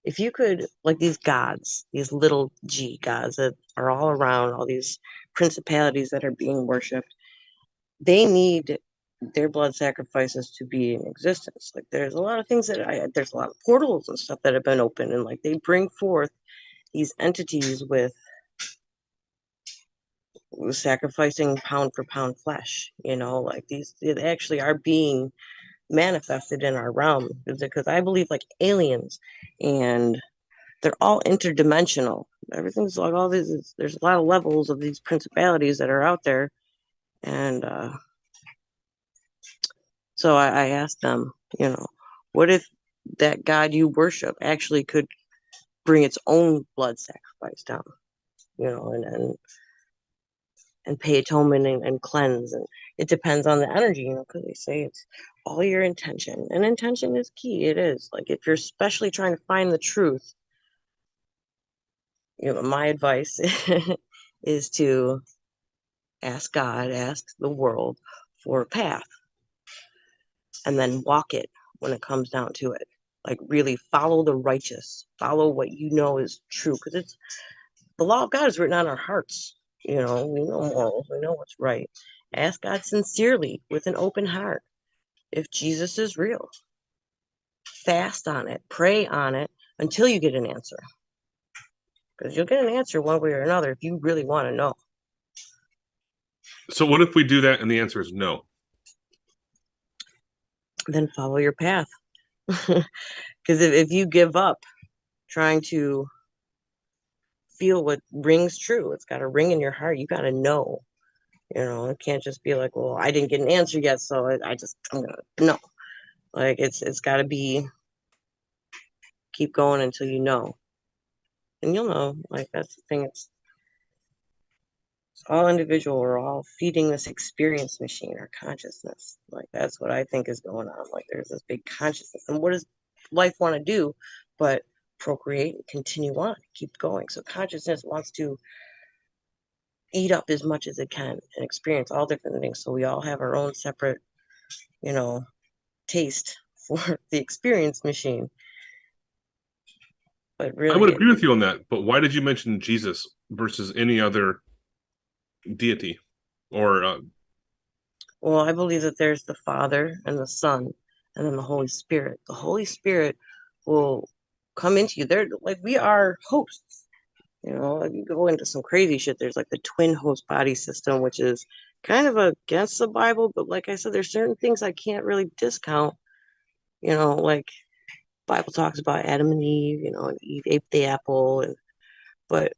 if you could, like these gods, these little g gods that are all around, all these principalities that are being worshipped, they need their blood sacrifices to be in existence. Like there's a lot of things there's a lot of portals and stuff that have been opened, and like they bring forth these entities with sacrificing pound for pound flesh. Like these they actually are being manifested in our realm because I believe like aliens and they're all interdimensional. Everything's like all these. There's a lot of levels of these principalities that are out there, and so I asked them, what if that God you worship actually could bring its own blood sacrifice down, and pay atonement and cleanse, and it depends on the energy, because they say it's all your intention, and intention is key. It is like if you're especially trying to find the truth. My advice is to ask God, ask the world for a path, and then walk it when it comes down to it. Like really follow the righteous, follow what you know is true, because it's the law of God is written on our hearts. We know morals, we know what's right. Ask God sincerely with an open heart if Jesus is real. Fast on it, pray on it until you get an answer, because you'll get an answer one way or another if you really want to know. So what if we do that and the answer is no? Then follow your path. Because if you give up trying to feel what rings true, it's got to ring in your heart. You got to know. It can't just be like, well, I didn't get an answer yet, so I'm gonna no. Like it's got to be keep going until you know, and you'll know. Like that's the thing. It's all individual. We're all feeding this experience machine, our consciousness. Like that's what I think is going on. Like there's this big consciousness, and what does life want to do? But procreate and continue on, keep going. So consciousness wants to eat up as much as it can and experience all different things. So we all have our own separate, taste for the experience machine. But I would really, agree with you on that, but why did you mention Jesus versus any other deity? Or well, I believe that there's the Father and the Son, and then the Holy Spirit. The Holy Spirit will come into you. They're like, we are hosts. You know, like you go into some crazy shit. There's like the twin host body system, which is kind of against the Bible, but like I said, there's certain things I can't really discount. You know, like Bible talks about Adam and Eve, you know, and Eve ate the apple, but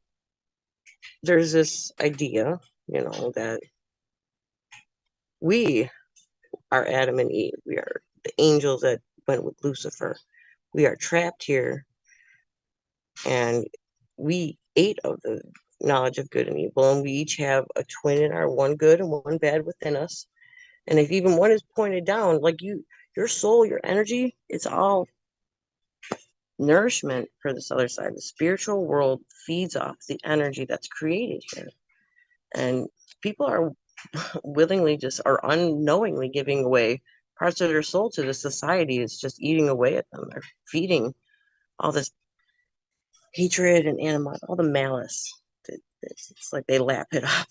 there's this idea, you know, that we are Adam and Eve. We are the angels that went with Lucifer. We are trapped here, and we ate of the knowledge of good and evil, and we each have a twin in our one good and one bad within us. And if even one is pointed down, like your soul, your energy, it's all nourishment for this other side. The spiritual world feeds off the energy that's created here. And people are willingly just or unknowingly giving away parts of their soul to the society. It's just eating away at them. They're feeding all this hatred and animosity, all the malice. It's like they lap it up.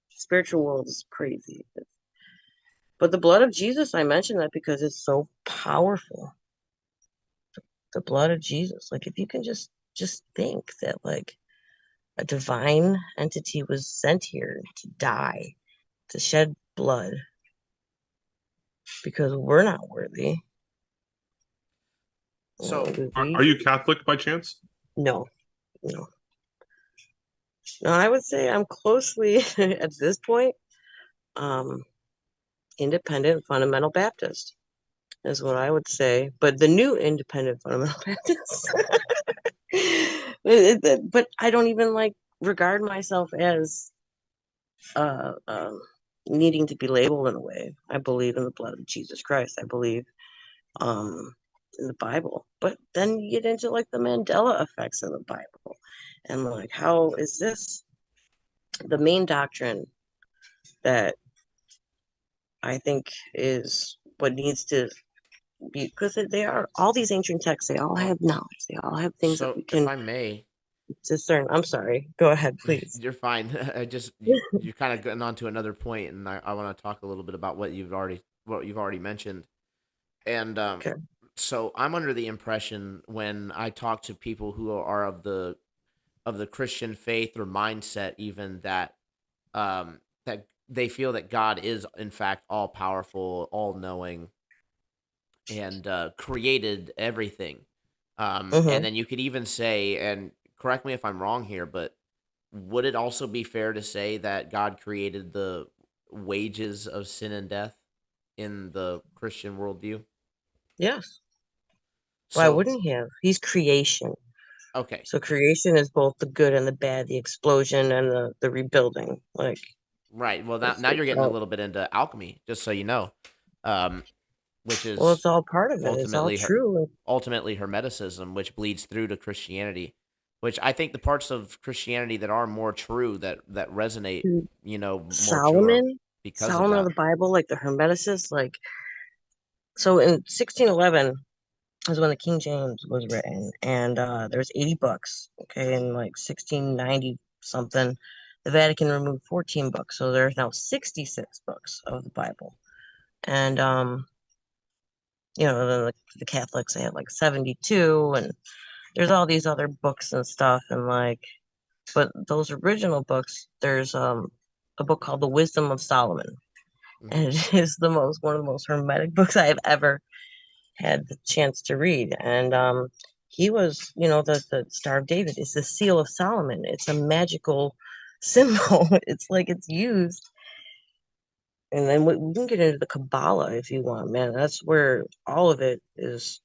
Spiritual world is crazy. But the blood of Jesus, I mention that because it's so powerful. The blood of Jesus. Like if you can just think that like a divine entity was sent here to die, to shed blood because we're not worthy. So Are you Catholic by chance? No. No, I would say I'm closely at this point, independent fundamental Baptist is what I would say. But the new independent fundamental Baptist. But I don't even like regard myself as needing to be labeled in a way. I believe in the blood of Jesus Christ. I believe in the Bible. But then you get into like the Mandela effects of the Bible. And like, how is this the main doctrine that I think is what needs to be, because they are all these ancient texts, they all have knowledge, they all have things that we if can I may discern. I'm sorry. Go ahead, please. You're fine. You're kind of getting on to another point, and I want to talk a little bit about what you've already mentioned. And Okay. so I'm under the impression when I talk to people who are of the Christian faith or mindset, even that that they feel that God is in fact all powerful, all knowing, and created everything. And then you could even say, and correct me if I'm wrong here, but would it also be fair to say that God created the wages of sin and death in the Christian worldview? Yes. Why So, wouldn't he have? He's creation. okay, So creation is both the good and the bad, the explosion and the rebuilding. Like right. Well, now, it's, now you're it's getting a all, little bit into alchemy, just so you know, um, which well, is it's all part of it. It's all ultimately true. ultimately hermeticism, which bleeds through to Christianity. Which I think the parts of Christianity that are more true, that resonate, Dude, more true, are Solomon, because of Solomon of that. the Bible, like the Hermeticists, like so in 1611 was when the King James was written, and there's 80 books. Okay, in like 1690 something, the Vatican removed 14 books, so there's now 66 books of the Bible. And then the Catholics, they had like 72, and there's all these other books and stuff, and like, but those original books, there's a book called The Wisdom of Solomon, and it is one of the most hermetic books I have ever had the chance to read. And he was, the Star of David is the seal of Solomon. It's a magical symbol. It's like it's used. And then we can get into the Kabbalah if you want, man. That's where all of it is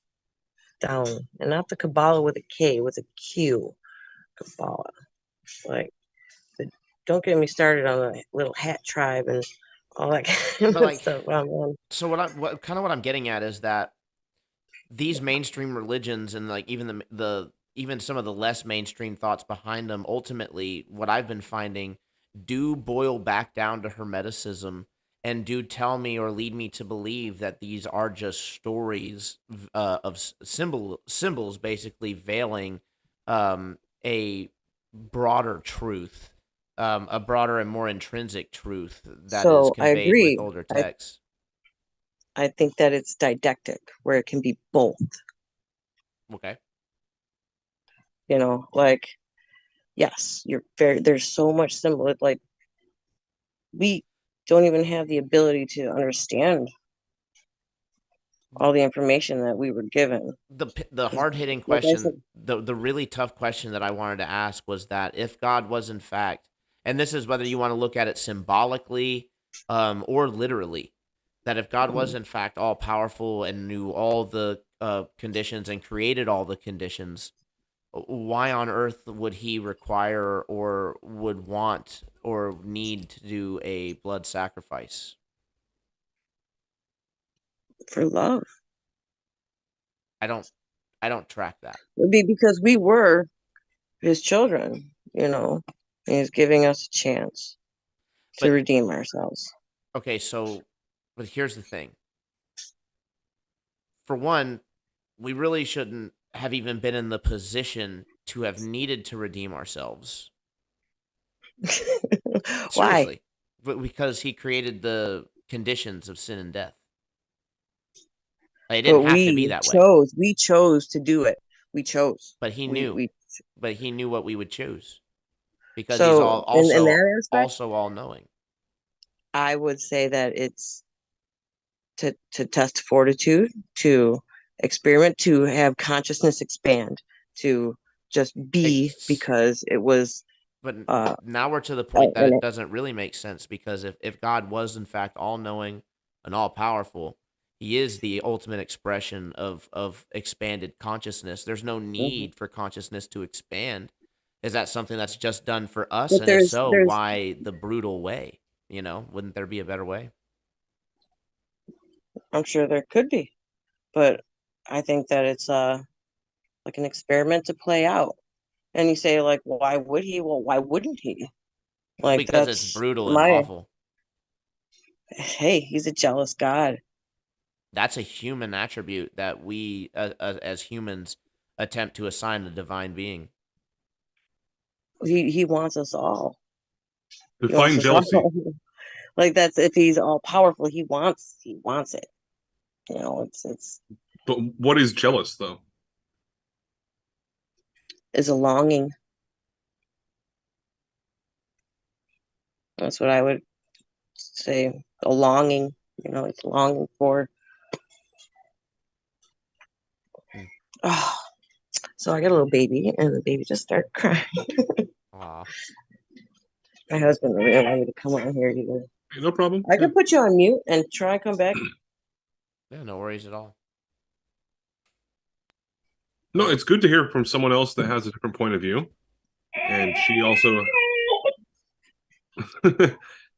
down. And not the Kabbalah with a K, with a Q. Kabbalah. Like, don't get me started on the little hat tribe and all that kind But of like, stuff. Man. so what I'm getting at is that these mainstream religions and like even even some of the less mainstream thoughts behind them, ultimately what I've been finding do boil back down to hermeticism, and do tell me or lead me to believe that these are just stories of symbols basically veiling a broader truth, a broader and more intrinsic truth that is So I conveyed with agree. older I texts. I think that it's didactic, where it can be both. Okay. You know, like, yes, there's so much symbol. Like, we don't even have the ability to understand all the information that we were given. The hard hitting Like I question, said, the really tough question that I wanted to ask was that if God was in fact, and this is whether you want to look at it symbolically, or literally, that if God was in fact all powerful and knew all the conditions and created all the conditions, why on earth would he require or would want or need to do a blood sacrifice? for love. I don't track that. It would be because we were his children, you know, and he's giving us a chance to But redeem ourselves. okay, so but here's the thing. For one, we really shouldn't have even been in the position to have needed to redeem ourselves. Why? Seriously. But because he created the conditions of sin and death. Like, it didn't But have to be we that way. chose. We chose to do it. We chose. But he We, knew. we But he knew what we would choose. Because he's so in that aspect, also all knowing. I would say that it's to test fortitude, to experiment, to have consciousness expand, to just be, because it was But now we're to the point that and it doesn't really make sense, because if God was in fact all knowing and all powerful, he is the ultimate expression of expanded consciousness. There's no need for consciousness to expand. Is that something that's just done for us? but And if there's so, why the brutal way? Wouldn't there be a better way? I'm sure there could be, but I think that it's like an experiment to play out. And you say, like, why would he? Well, why wouldn't he? Like, Because it's that's brutal and my, awful. hey, he's a jealous God. That's a human attribute that we, as humans, attempt to assign a divine being. He wants us all. He Define wants us all. jealousy. Like, that's, if he's all powerful, he wants it. You know, But what is jealous, though? it's a longing. That's what I would say. A longing. You know, it's longing for. Hmm. Oh, so I got a little baby, and the baby just started crying. Aw. My husband really allowed me to come on here either. No problem. I can put you on mute and try and come back. Yeah, no worries at all. No, it's good to hear from someone else that has a different point of view. And she also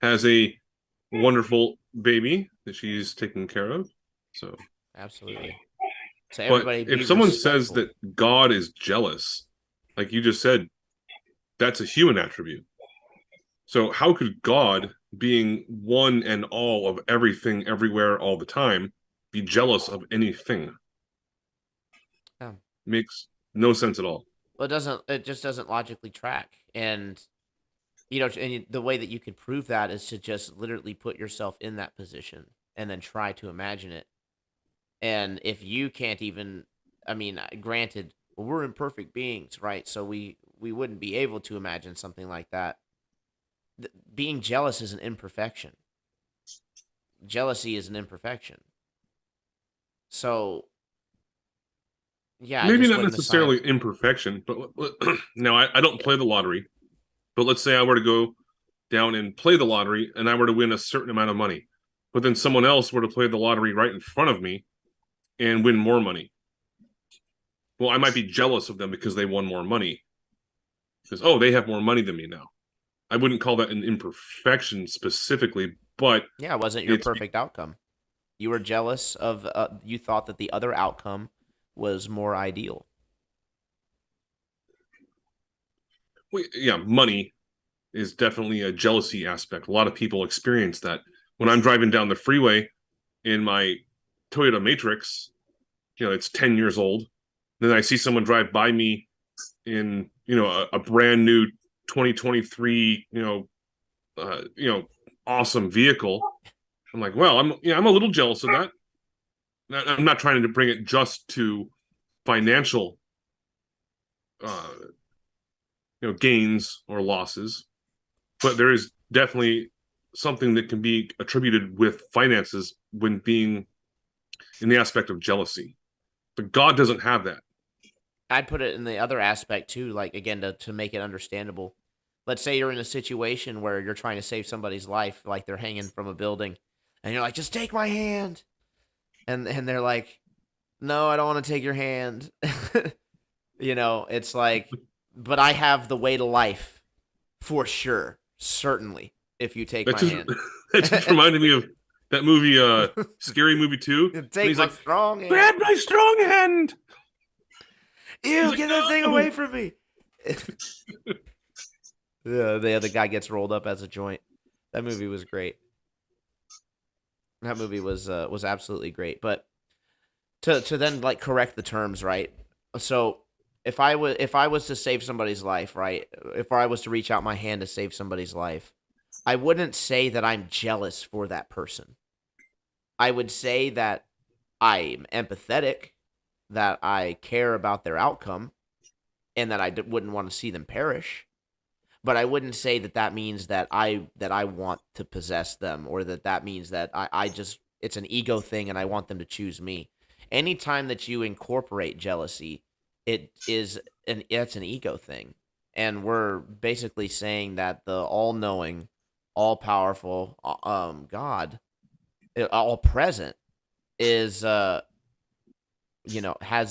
has a wonderful baby that she's taking care of. So Absolutely. So but everybody, be if someone says respectful. that God is jealous, like you just said, that's a human attribute. So how could God, being one and all of everything, everywhere, all the time, be jealous of anything? Yeah. Makes no sense at all. Well, it just doesn't logically track. And the way that you could prove that is to just literally put yourself in that position and then try to imagine it. And if you can't even, I mean, granted, we're imperfect beings, right? So we wouldn't be able to imagine something like that. Being jealous is an imperfection. Jealousy is an imperfection. So, yeah, I Maybe just not wouldn't necessarily assign. imperfection, but now I don't play the lottery. But let's say I were to go down and play the lottery and I were to win a certain amount of money, but then someone else were to play the lottery right in front of me and win more money. Well, I might be jealous of them because they won more money. Because, oh, they have more money than me now. I wouldn't call that an imperfection specifically, but Yeah, it wasn't your perfect outcome. You were jealous of, you thought that the other outcome was more ideal. yeah, money is definitely a jealousy aspect. A lot of people experience that. When I'm driving down the freeway in my Toyota Matrix, it's 10 years old. Then I see someone drive by me in, a brand new 2023, awesome vehicle. I'm like, well, I'm a little jealous of that. I'm not trying to bring it just to financial gains or losses, but there is definitely something that can be attributed with finances when being in the aspect of jealousy. But God doesn't have that. I'd put it in the other aspect too, like again to make it understandable. Let's say you're in a situation where you're trying to save somebody's life, like they're hanging from a building, and you're like, just take my hand. And they're like, no, I don't want to take your hand. It's like, but I have the way to life for sure, certainly, if you take That my just hand. that just reminded me of that movie, Scary Movie 2. Take He's my like, strong hand. grab my strong hand. Ew, like, get that thing "No." away from me. The other guy gets rolled up as a joint. That movie was great. That movie was absolutely great. But to then like correct the terms, right? So if I was to save somebody's life, right? If I was to reach out my hand to save somebody's life, I wouldn't say that I'm jealous for that person. I would say that I'm empathetic, that I care about their outcome, and that I wouldn't want to see them perish. But I wouldn't say that that means that I want to possess them, or that means that I just it's an ego thing and I want them to choose me. Anytime that you incorporate jealousy, it's an ego thing, and we're basically saying that the all-knowing, all-powerful God, all present, is has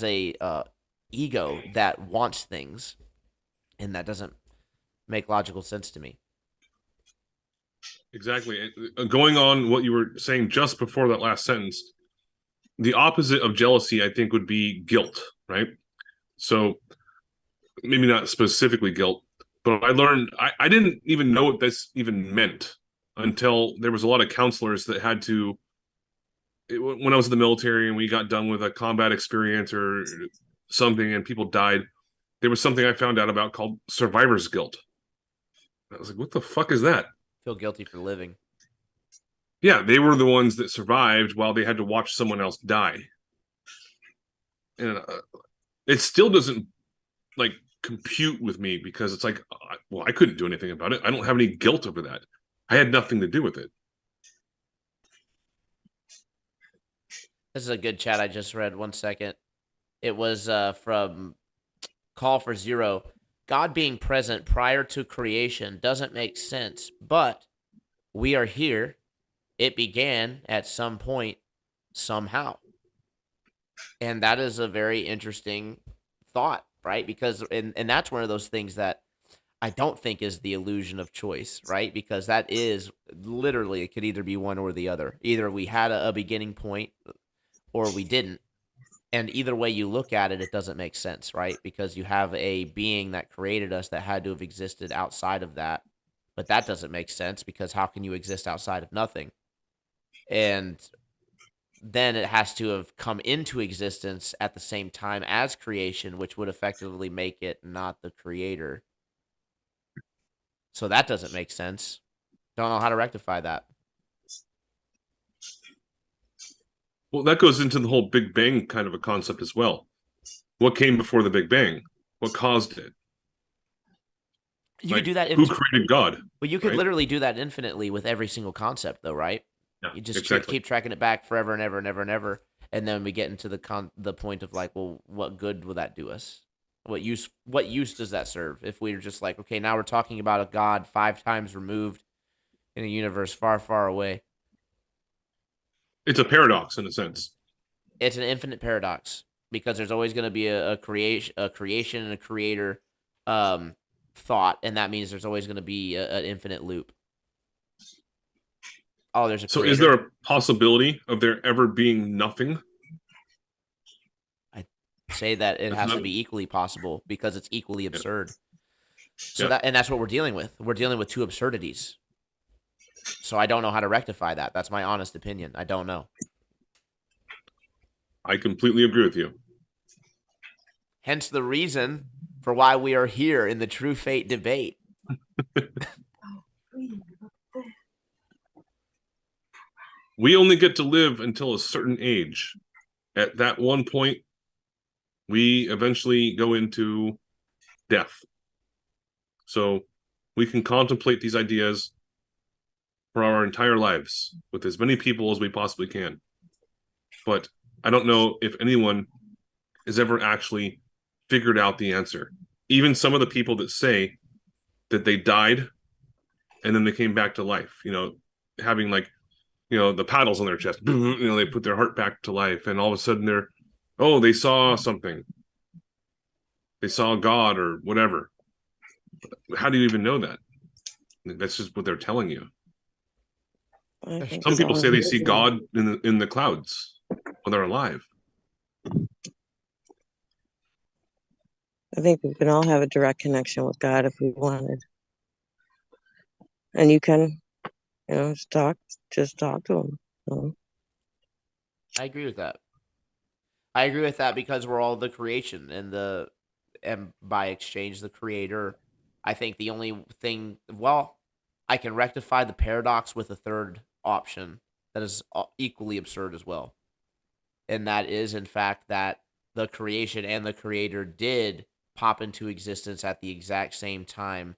a ego that wants things, and that doesn't make logical sense to me. Exactly. Going on what you were saying just before that last sentence, the opposite of jealousy, I think, would be guilt, right? So maybe not specifically guilt, but I learned I didn't even know what this even meant until there was a lot of counselors that had to, when I was in the military and we got done with a combat experience or something and people died, there was something I found out about called survivor's guilt. I was like, what the fuck is that? Feel guilty for living. Yeah, they were the ones that survived while they had to watch someone else die. And it still doesn't like compute with me because it's like, well, I couldn't do anything about it. I don't have any guilt over that. I had nothing to do with it. This is a good chat I just read. 1 second. It was from Call for Zero. God being present prior to creation doesn't make sense, but we are here. It began at some point, somehow. And that is a very interesting thought, right? Because, and that's one of those things that I don't think is the illusion of choice, right? Because that is literally, it could either be one or the other. Either we had a beginning point or we didn't. And either way you look at it, it doesn't make sense, right? Because you have a being that created us that had to have existed outside of that. But that doesn't make sense because how can you exist outside of nothing? And then it has to have come into existence at the same time as creation, which would effectively make it not the creator. So that doesn't make sense. Don't know how to rectify that. Well, that goes into the whole Big Bang kind of a concept as well. What came before the Big Bang? What caused it? You could do that. Who created God? But you could right? literally do that infinitely with every single concept, though, right? Yeah, You just exactly. keep tracking it back forever and ever and ever and ever, and then we get into the point of like, well, what good will that do us? What use does that serve? If we're just like, okay, now we're talking about a God 5 times removed in a universe far, far away. It's a paradox in a sense. It's an infinite paradox because there's always going to be a creation and a creator thought, and that means there's always going to be an infinite loop. Oh, there's a So creator. is there a possibility of there ever being nothing? I say that it has to be equally possible because it's equally absurd. So that's what we're dealing with. We're dealing with two absurdities. So I don't know how to rectify that. That's my honest opinion. I don't know. I completely agree with you. Hence the reason for why we are here in the True Fate debate. We only get to live until a certain age. At that one point, we eventually go into death. So we can contemplate these ideas for our entire lives with as many people as we possibly can. But I don't know if anyone has ever actually figured out the answer. Even some of the people that say that they died and then they came back to life, having like, the paddles on their chest, they put their heart back to life, and all of a sudden they saw something. They saw God or whatever. How do you even know that? That's just what they're telling you. Some people say they see God in the clouds when they're alive. I think we can all have a direct connection with God if we wanted. And you can, just talk to him. I agree with that. I agree with that because we're all the creation and by exchange the creator. I think the only thing, I can rectify the paradox with a third option that is equally absurd as well. And that is, in fact, that the creation and the creator did pop into existence at the exact same time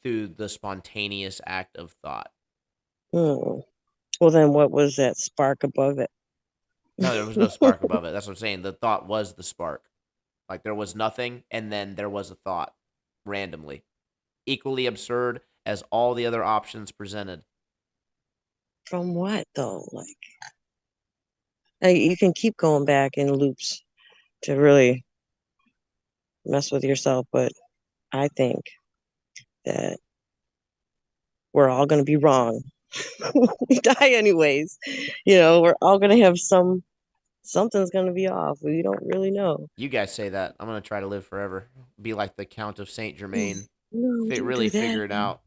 through the spontaneous act of thought. Well, then what was that spark above it? No, there was no spark above it. That's what I'm saying. The thought was the spark. Like there was nothing, and then there was a thought randomly. Equally absurd as all the other options presented. From what, though? You can keep going back in loops to really mess with yourself, but I think that we're all going to be wrong. We die anyways. We're all going to have something's going to be off. We don't really know. You guys say that. I'm going to try to live forever. Be like the Count of Saint Germain. No, They don't really do that. figure it out.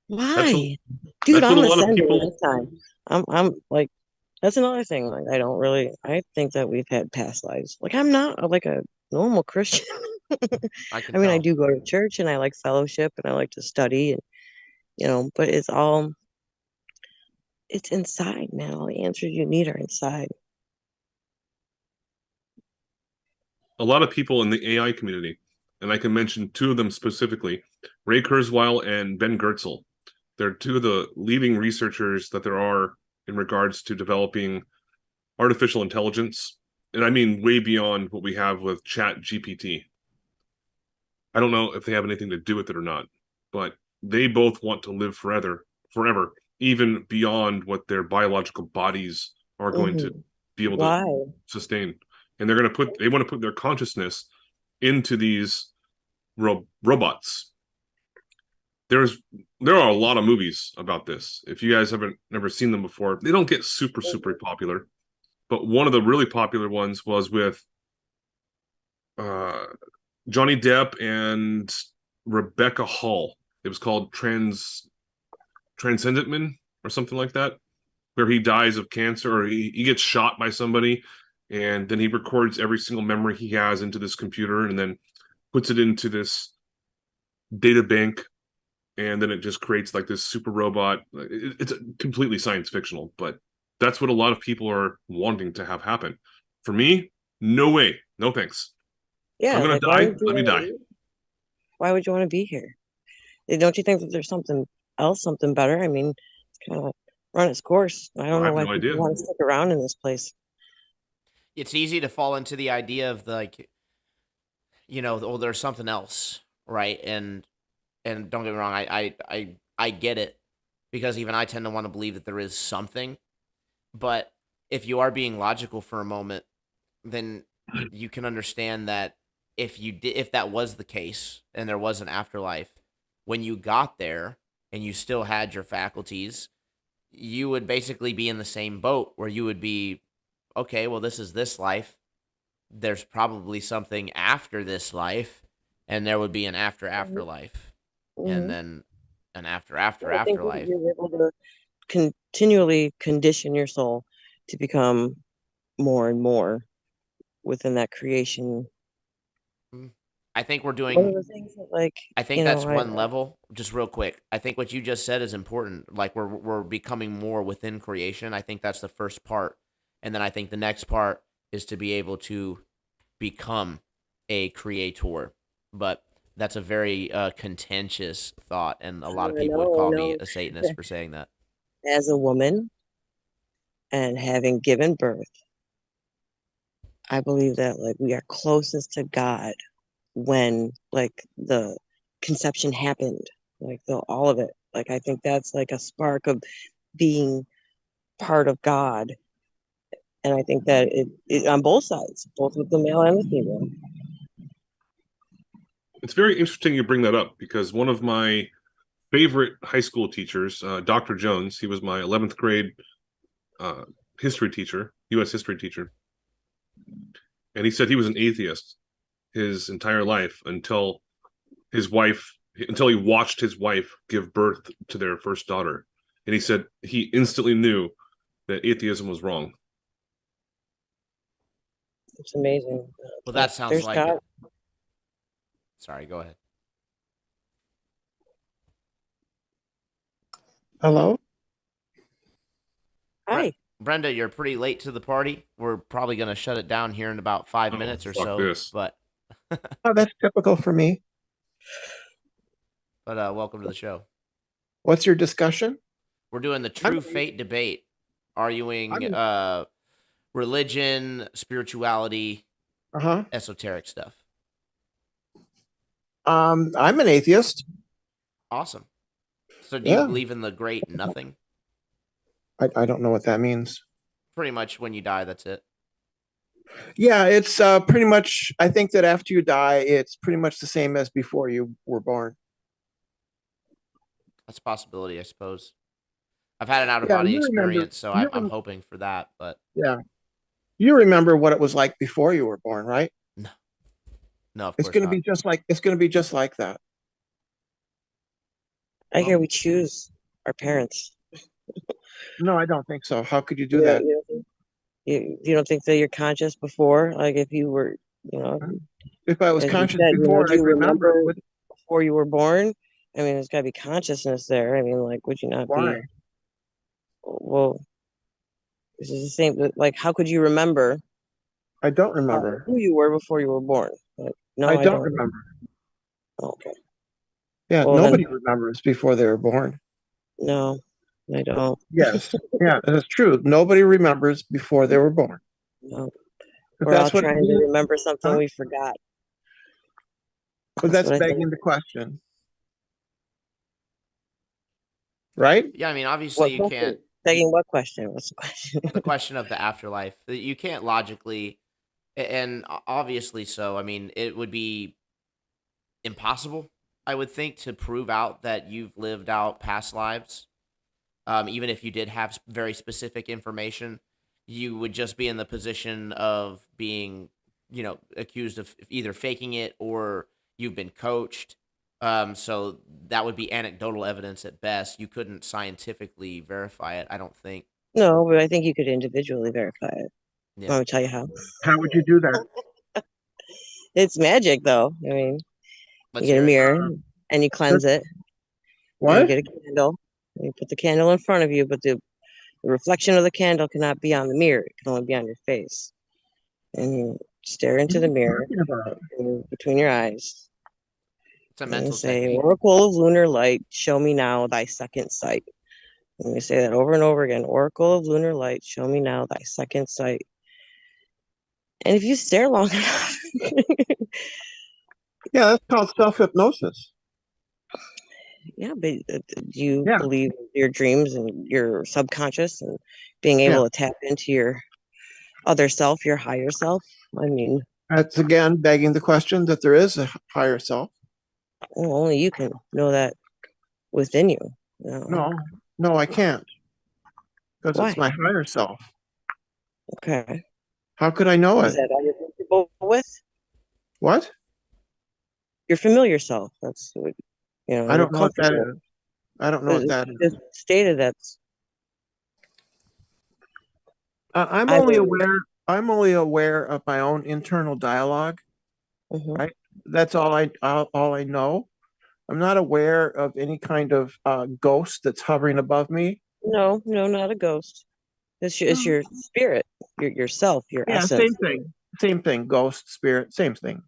Why? Dude, that's I'm what a lot of ascending people. this time. I'm like, that's another thing. Like, I think that we've had past lives. Like, I'm not like a normal Christian. I can I mean, I tell. do go to church and I like fellowship and I like to study and, but it's inside, man. All the answers you need are inside. A lot of people in the AI community, and I can mention two of them specifically, Ray Kurzweil and Ben Goertzel. They're two of the leading researchers that there are in regards to developing artificial intelligence. And I mean way beyond what we have with Chat GPT. I don't know if they have anything to do with it or not, but they both want to live forever, even beyond what their biological bodies are going to be able to sustain. And they want to put their consciousness into these robots. There are a lot of movies about this. If you guys haven't never seen them before, they don't get super popular. But one of the really popular ones was with Johnny Depp and Rebecca Hall. It was called Transcendent Man or something like that, where he dies of cancer or he gets shot by somebody, and then he records every single memory he has into this computer and then puts it into this data bank, and then it just creates like this super robot. It's completely science fictional, but that's what a lot of people are wanting to have happen. For me, no way. No thanks. Yeah, I'm going to die. Let me die. Why would you want to be here? Don't you think that there's something else, something better? I mean, it's kind of run its course. I don't know why people want to stick around in this place. It's easy to fall into the idea of there's something else, right? And don't get me wrong, I get it, because even I tend to want to believe that there is something. But if you are being logical for a moment, then you can understand that if that was the case and there was an afterlife, when you got there and you still had your faculties, you would basically be in the same boat where you would be, okay, well, this is this life. There's probably something after this life, and there would be an afterlife, and then an afterlife. You're able to continually condition your soul to become more and more within that creation. I think we're doing one of the things that, I think that's one level. Just real quick, I think what you just said is important. Like we're becoming more within creation. I think that's the first part, and then I think the next part is to be able to become a creator. But that's a very contentious thought, and a lot of people would call me a Satanist for saying that. As a woman and having given birth, I believe that like we are closest to God when like the conception happened, like all of it. Like I think that's like a spark of being part of God. And I think that it on both sides, both with the male and the female. It's very interesting you bring that up, because one of my favorite high school teachers, Dr. Jones, he was my 11th grade history teacher, U.S. history teacher. And he said he was an atheist his entire life until he watched his wife give birth to their first daughter. And he said he instantly knew that atheism was wrong. It's amazing. Well, that sounds There's like God. it. Sorry, go ahead. Hello? Hi. Brenda, you're pretty late to the party. We're probably going to shut it down here in about 5 minutes or fuck so. this. But Oh, that's typical for me. welcome to the show. What's your discussion? We're doing the true fate debate, arguing religion, spirituality, esoteric stuff. I'm an atheist. Awesome. So do you believe in the great nothing? I don't know what that means. Pretty much when you die, that's it. Yeah, it's pretty much, I think that after you die, it's pretty much the same as before you were born. That's a possibility, I suppose. I've had an out-of-body experience, so I'm hoping for that. But yeah, you remember what it was like before you were born, right? No, it's going to be just like that. I hear we choose our parents. No, I don't think so. How could you do that? You don't think that you're conscious before? Like if you were, if I was as you conscious said, before, do you I'd remember before you were born? I mean, there's got to be consciousness there. I mean, like, would you not why? be? Well, this is the same. Like, how could you remember? I don't remember who you were before you were born. Like, no, I don't remember. Okay. Yeah, Well, nobody remembers before they were born. No, I don't. Yes, yeah, that's true. Nobody remembers before they were born. No. But We're all trying to remember something we forgot. But that's begging the question. Right? Yeah, I mean, obviously you can't. Begging what question? What's the question? The question of the afterlife. You can't logically, and obviously so. I mean, it would be impossible, I would think, to prove out that you've lived out past lives. Even if you did have very specific information, you would just be in the position of being, accused of either faking it or you've been coached. So that would be anecdotal evidence at best. You couldn't scientifically verify it, I don't think. No, but I think you could individually verify it. Yeah. Let me tell you how. How would you do that? It's magic, though. I mean, you get a mirror and you cleanse it. What? You get a candle. You put the candle in front of you, but the reflection of the candle cannot be on the mirror. It can only be on your face. And you stare into the mirror between your eyes. It's a mental say, technique. Oracle of lunar light, show me now thy second sight. And you say that over and over again. Oracle of lunar light, show me now thy second sight. And if you stare long enough. Yeah, that's called self-hypnosis. Yeah, but do you believe your dreams and your subconscious and being able to tap into your other self, your higher self? I mean, that's again begging the question that there is a higher self. Well, only you can know that within you. No, I can't. Because it's my higher self. Okay. How could I know it? Is that all you're comfortable with? What? Your familiar self. That's what, I don't know what that is. I don't know what that is. It's stated that's. I'm only aware of my own internal dialogue. Right. That's all I know. I'm not aware of any kind of ghost that's hovering above me. No, not a ghost. It's your spirit, yourself, your Yeah, essence. Same thing. Ghost, spirit, same thing.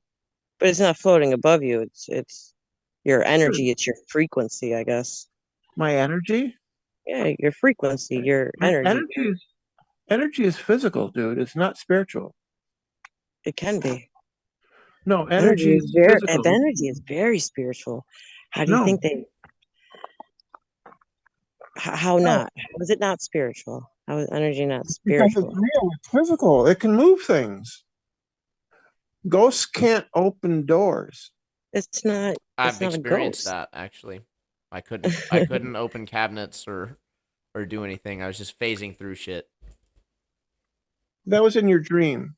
But it's not floating above you. It's your energy. It's your frequency, I guess. My energy? Yeah, your frequency, your My energy. energy is physical, dude. It's not spiritual. It can be. No, energy is physical. Energy is very spiritual. How do you think they? How not? How is it not spiritual? How is energy not Because spiritual? it's real. It's physical. It can move things. Ghosts can't open doors. It's not. I've Not experienced a ghost. that actually. I couldn't open cabinets or do anything. I was just phasing through shit. That was in your dream.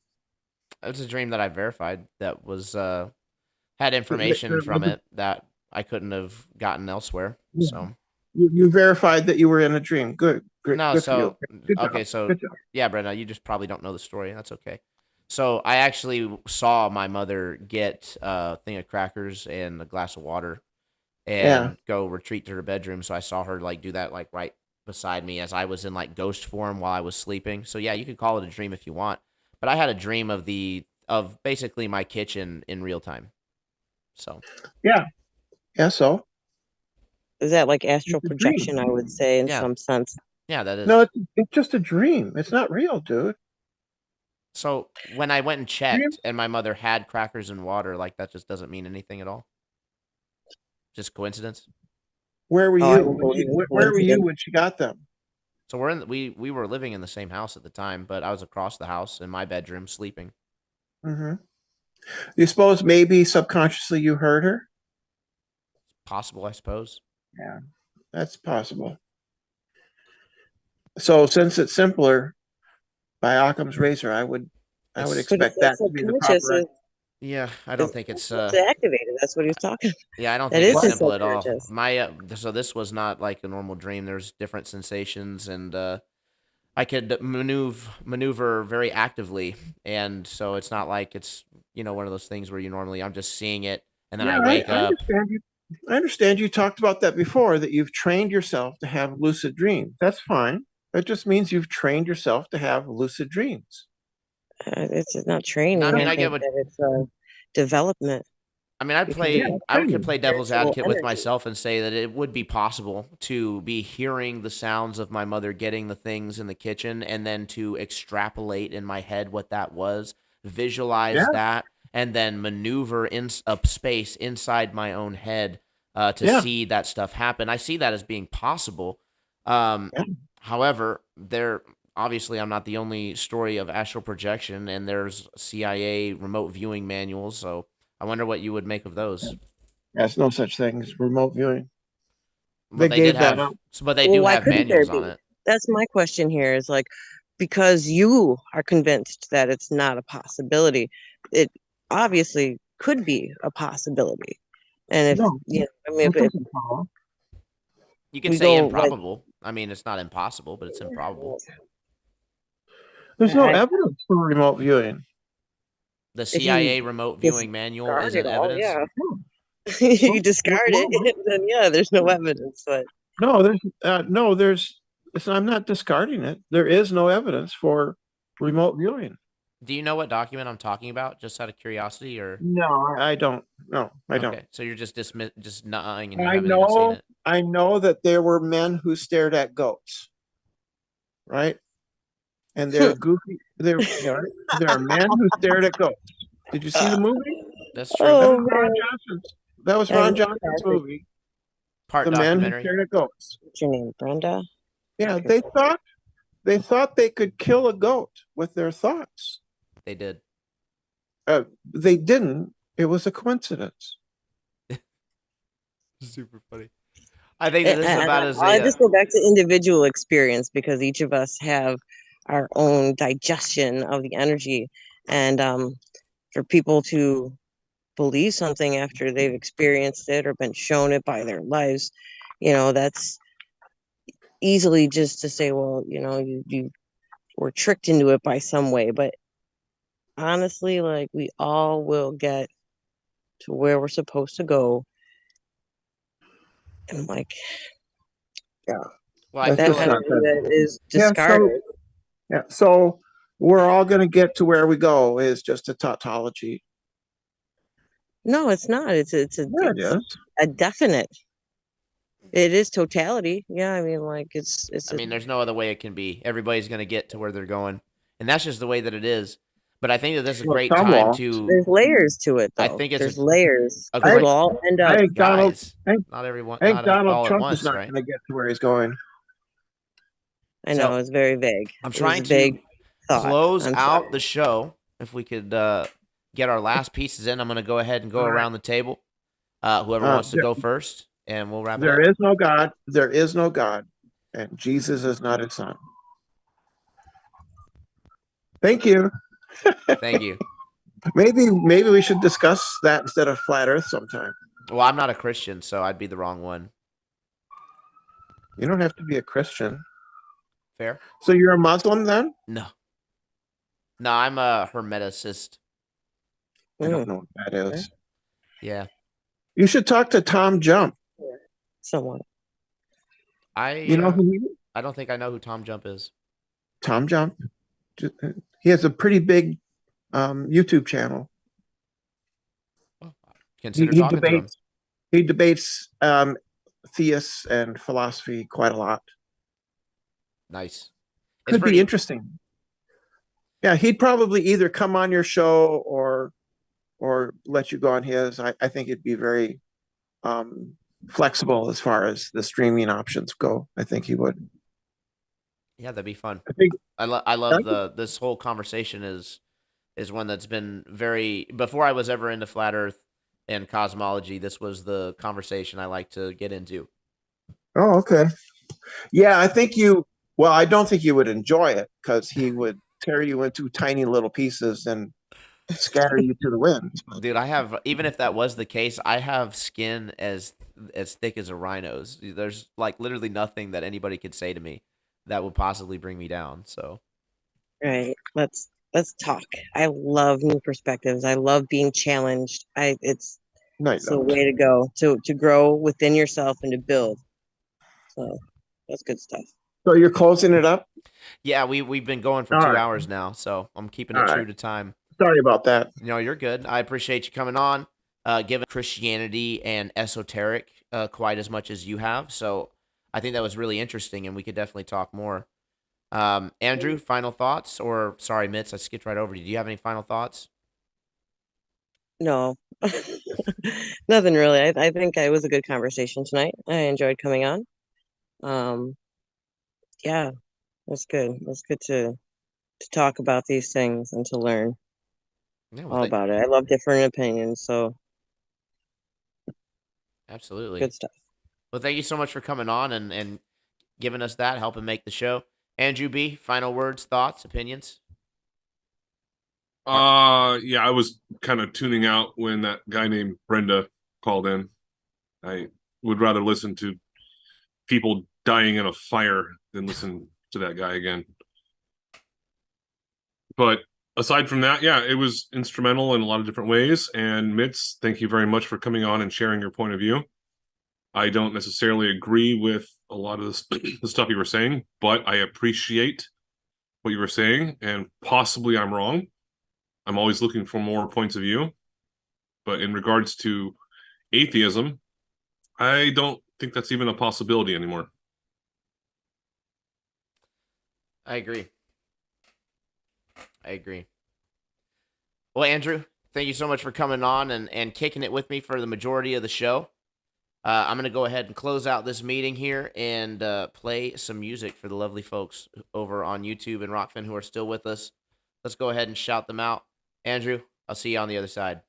It was a dream that I verified that was had information from it that I couldn't have gotten elsewhere. Yeah. So you verified that you were in a dream. Good. Great. no, Good so okay, so yeah, Brenda, you just probably don't know the story. That's okay. So I actually saw my mother get a thing of crackers and a glass of water and go retreat to her bedroom. So I saw her like do that like right beside me as I was in like ghost form while I was sleeping. So yeah, you can call it a dream if you want. But I had a dream of basically my kitchen in real time. So yeah. So Is that like astral it's a dream. projection? I would say in some sense. Yeah, that is. No, it's just a dream. It's not real, dude. So when I went and checked and my mother had crackers and water, like that just doesn't mean anything at all. Just coincidence. Where were Oh, I you? don't believe in Where were you coincidence. when she got them? So we were living in the same house at the time, but I was across the house in my bedroom sleeping. Mm-hmm. You suppose maybe subconsciously you heard her? Possible, I suppose. Yeah, that's possible. So since it's simpler, by Occam's razor, I would expect that to be the proper. Yeah, I don't think it's activated. That's what he was talking. Yeah, I don't That think is it's simple at all. subconscious. My so this was not like a normal dream. There's different sensations, and I could maneuver very actively, and so it's not like it's one of those things where I'm just seeing it, and then I wake I up. understand you. I understand you talked about that before, that you've trained yourself to have lucid dreams. That's fine. That just means you've trained yourself to have lucid dreams. It's not training. I mean, I I get think what. that it's development. I mean, I could play devil's spiritual advocate with energy. myself and say that it would be possible to be hearing the sounds of my mother getting the things in the kitchen and then to extrapolate in my head what that was, visualize that, and then maneuver in a space inside my own head to see that stuff happen. I see that as being possible. However, obviously I'm not the only story of astral projection, and there's CIA remote viewing manuals, so I wonder what you would make of those. There's no such thing as remote viewing. Well, they gave did that have, up. but they do why have couldn't there manuals on be? it. That's my question here. Is like, because you are convinced that it's not a possibility, it obviously could be a possibility. And if you can we say go, improbable. I mean, it's not impossible, but it's improbable. There's no evidence for remote viewing. The CIA remote viewing manual isn't evidence. Yeah. You discard it, then there's no evidence. But I'm not discarding it. There is no evidence for remote viewing. Do you know what document I'm talking about, just out of curiosity, or no? I don't. No, I don't. Okay, so you're just just nodding, and you haven't even seen it. I know that there were men who stared at goats, right? And they're goofy. There are men who stared at goats. Did you see the movie? That's true. That was Ron Johnson's movie. Part the documentary. Men who stared at goats. What's your name, Brenda? Yeah, they thought they could kill a goat with their thoughts. They did. They didn't. It was a coincidence. Super funny. I think that this is about as. I just go back to individual experience, because each of us have our own digestion of the energy, and for people to believe something after they've experienced it or been shown it by their lives, that's easily just to say, well, you were tricked into it by some way. But honestly, like, we all will get to where we're supposed to go. And like, well, that is discarded. Yeah. So we're all going to get to where we go is just a tautology. No, it's not. It's Yeah, it is. a definite. It is totality. Yeah, I mean, like it's I mean, there's no other way it can be. Everybody's going to get to where they're going, and that's just the way that it is. But I think that this is a Well, great some time won't. to. there's layers to it I though. think it's There's layers a because great. we'll all end I up. think Donald. Guys, I think, not everyone, I think not Donald all at Trump once, is not right? going to get to where he's going. I So, know it's very vague. I'm It was trying a vague to thought. close I'm out sorry. the show. If we could get our last pieces in, I'm going to go ahead and go All right. around the table. Whoever wants to There, go first, and we'll wrap it there up. is no God. There is no God, and Jesus is not his son. Thank you. Thank you. Maybe we should discuss that instead of flat Earth sometime. Well, I'm not a Christian, so I'd be the wrong one. You don't have to be a Christian. Fair? So you're a Muslim then? No. No, I'm a hermeticist. I don't know what that is. Yeah. You should talk to Tom Jump. Somewhat. You know who he is? I don't think I know who Tom Jump is. Tom Jump. He has a pretty big YouTube channel. Consider He talking to him. debates theists and philosophy quite a lot. Nice. Could be interesting. Yeah, he'd probably either come on your show or let you go on his. I think it'd be very flexible as far as the streaming options go. I think he would. Yeah, that'd be fun. I think I love this whole conversation is one that's been very, before I was ever into flat Earth and cosmology, this was the conversation I like to get into. Oh, okay. Yeah, I think I don't think you would enjoy it because he would tear you into tiny little pieces and scatter you to the wind. Dude, even if that was the case, I have skin as thick as a rhino's. There's like literally nothing that anybody could say to me that would possibly bring me down. So, Right. Let's talk. I love new perspectives. I love being challenged. It's the way to go to grow within yourself and to build. So that's good stuff. So you're closing it up? Yeah, we've been going for 2 hours now, so I'm keeping it true to time. Sorry about that. No, you're good. I appreciate you coming on, giving Christianity and esoteric quite as much as you have. So I think that was really interesting, and we could definitely talk more. Andrew, final thoughts? Or, sorry, Mitz, I skipped right over you. Do you have any final thoughts? No, nothing really. I think it was a good conversation tonight. I enjoyed coming on. Yeah, that's good. That's good to talk about these things and to learn all about it. I love different opinions, so absolutely good stuff. Well, thank you so much for coming on and giving us that, helping make the show. Andrew B., final words, thoughts, opinions? Yeah, I was kind of tuning out when that guy named Brenda called in. I would rather listen to people dying in a fire than listen to that guy again. But aside from that, yeah, it was instrumental in a lot of different ways. And Mitz, thank you very much for coming on and sharing your point of view. I don't necessarily agree with a lot of the stuff you were saying, but I appreciate what you were saying, and possibly I'm wrong. I'm always looking for more points of view. But in regards to atheism, I don't think that's even a possibility anymore. I agree. Well, Andrew, thank you so much for coming on and kicking it with me for the majority of the show. I'm going to go ahead and close out this meeting here and play some music for the lovely folks over on YouTube and Rockfin who are still with us. Let's go ahead and shout them out. Andrew, I'll see you on the other side.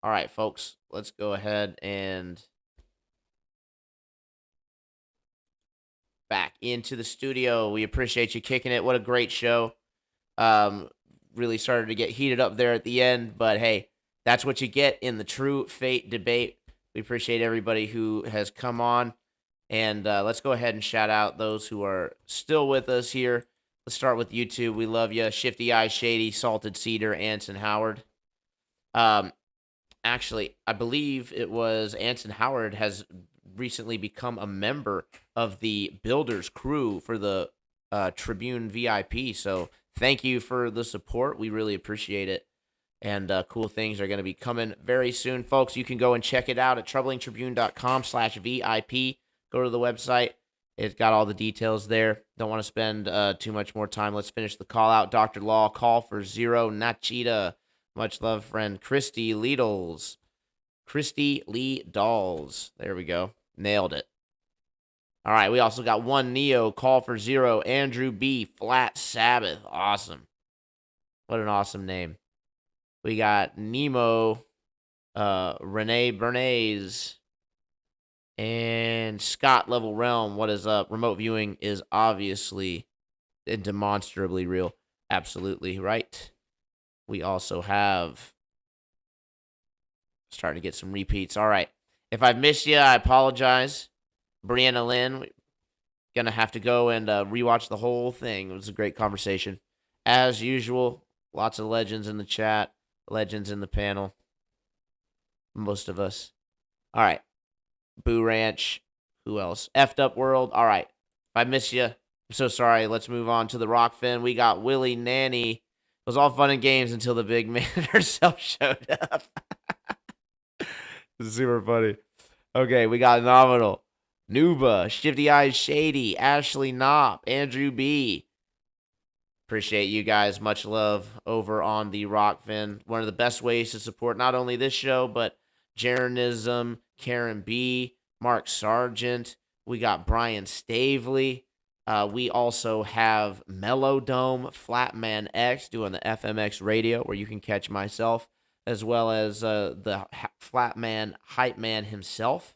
All right, folks, let's go ahead and back into the studio. We appreciate you kicking it. What a great show. Really started to get heated up there at the end, but hey, that's what you get in the True Fate debate. We appreciate everybody who has come on, and let's go ahead and shout out those who are still with us here. Let's start with YouTube. We love you. Shifty Eye Shady, Salted Cedar, Anson Howard. Actually, I believe it was Anson Howard has recently become a member of the Builders crew for the Tribune VIP. So thank you for the support. We really appreciate it. And cool things are going to be coming very soon, folks. You can go and check it out at troublingtribune.com/VIP. Go to the website. It's got all the details there. Don't want to spend too much more time. Let's finish the call out. Dr. Law, call for 0. Nachita. Much love, friend. Christy Lidls. Christy Lee Dolls. There we go. Nailed it. All right. We also got 1 Neo, call for 0. Andrew B. Flat Sabbath. Awesome. What an awesome name. We got Nemo, Renee Bernays, and Scott Level Realm. What is up? Remote viewing is obviously and demonstrably real. Absolutely, right? We also have starting to get some repeats. All right. If I've missed you, I apologize. Brianna Lynn, going to have to go and rewatch the whole thing. It was a great conversation. As usual, lots of legends in the chat, legends in the panel. Most of us. All right. Boo Ranch. Who else? Effed Up World. All right. If I miss you, I'm so sorry. Let's move on to the Rockfin. We got Willie Nanny. It was all fun and games until the big man herself showed up. Super funny. Okay, we got Nominal, Nuba, Shifty Eyes Shady, Ashley Knopp, Andrew B. Appreciate you guys. Much love over on the Rockfin. One of the best ways to support not only this show, but Jaronism, Karen B., Mark Sargent. We got Brian Stavely. We also have Mellowdome, Flatman X doing the FMX radio where you can catch myself, as well as the Flatman Hype Man himself.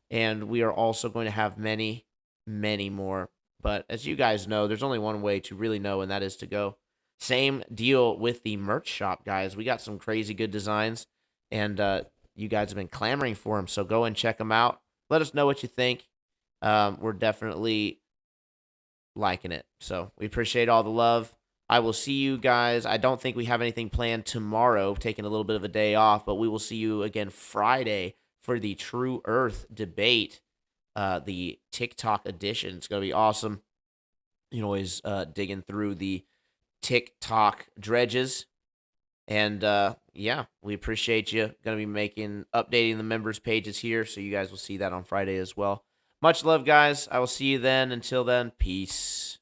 And we are also going to have many, many more. But as you guys know, there's only one way to really know, and that is to go. Same deal with the merch shop, guys. We got some crazy good designs, and you guys have been clamoring for them. So go and check them out. Let us know what you think. We're definitely liking it. So we appreciate all the love. I will see you guys. I don't think we have anything planned tomorrow, taking a little bit of a day off, but we will see you again Friday for the True Earth debate, the TikTok edition. It's going to be awesome. You know, always digging through the TikTok dredges. And yeah, we appreciate you. Going to be updating the members pages here, so you guys will see that on Friday as well. Much love, guys. I will see you then. Until then, peace.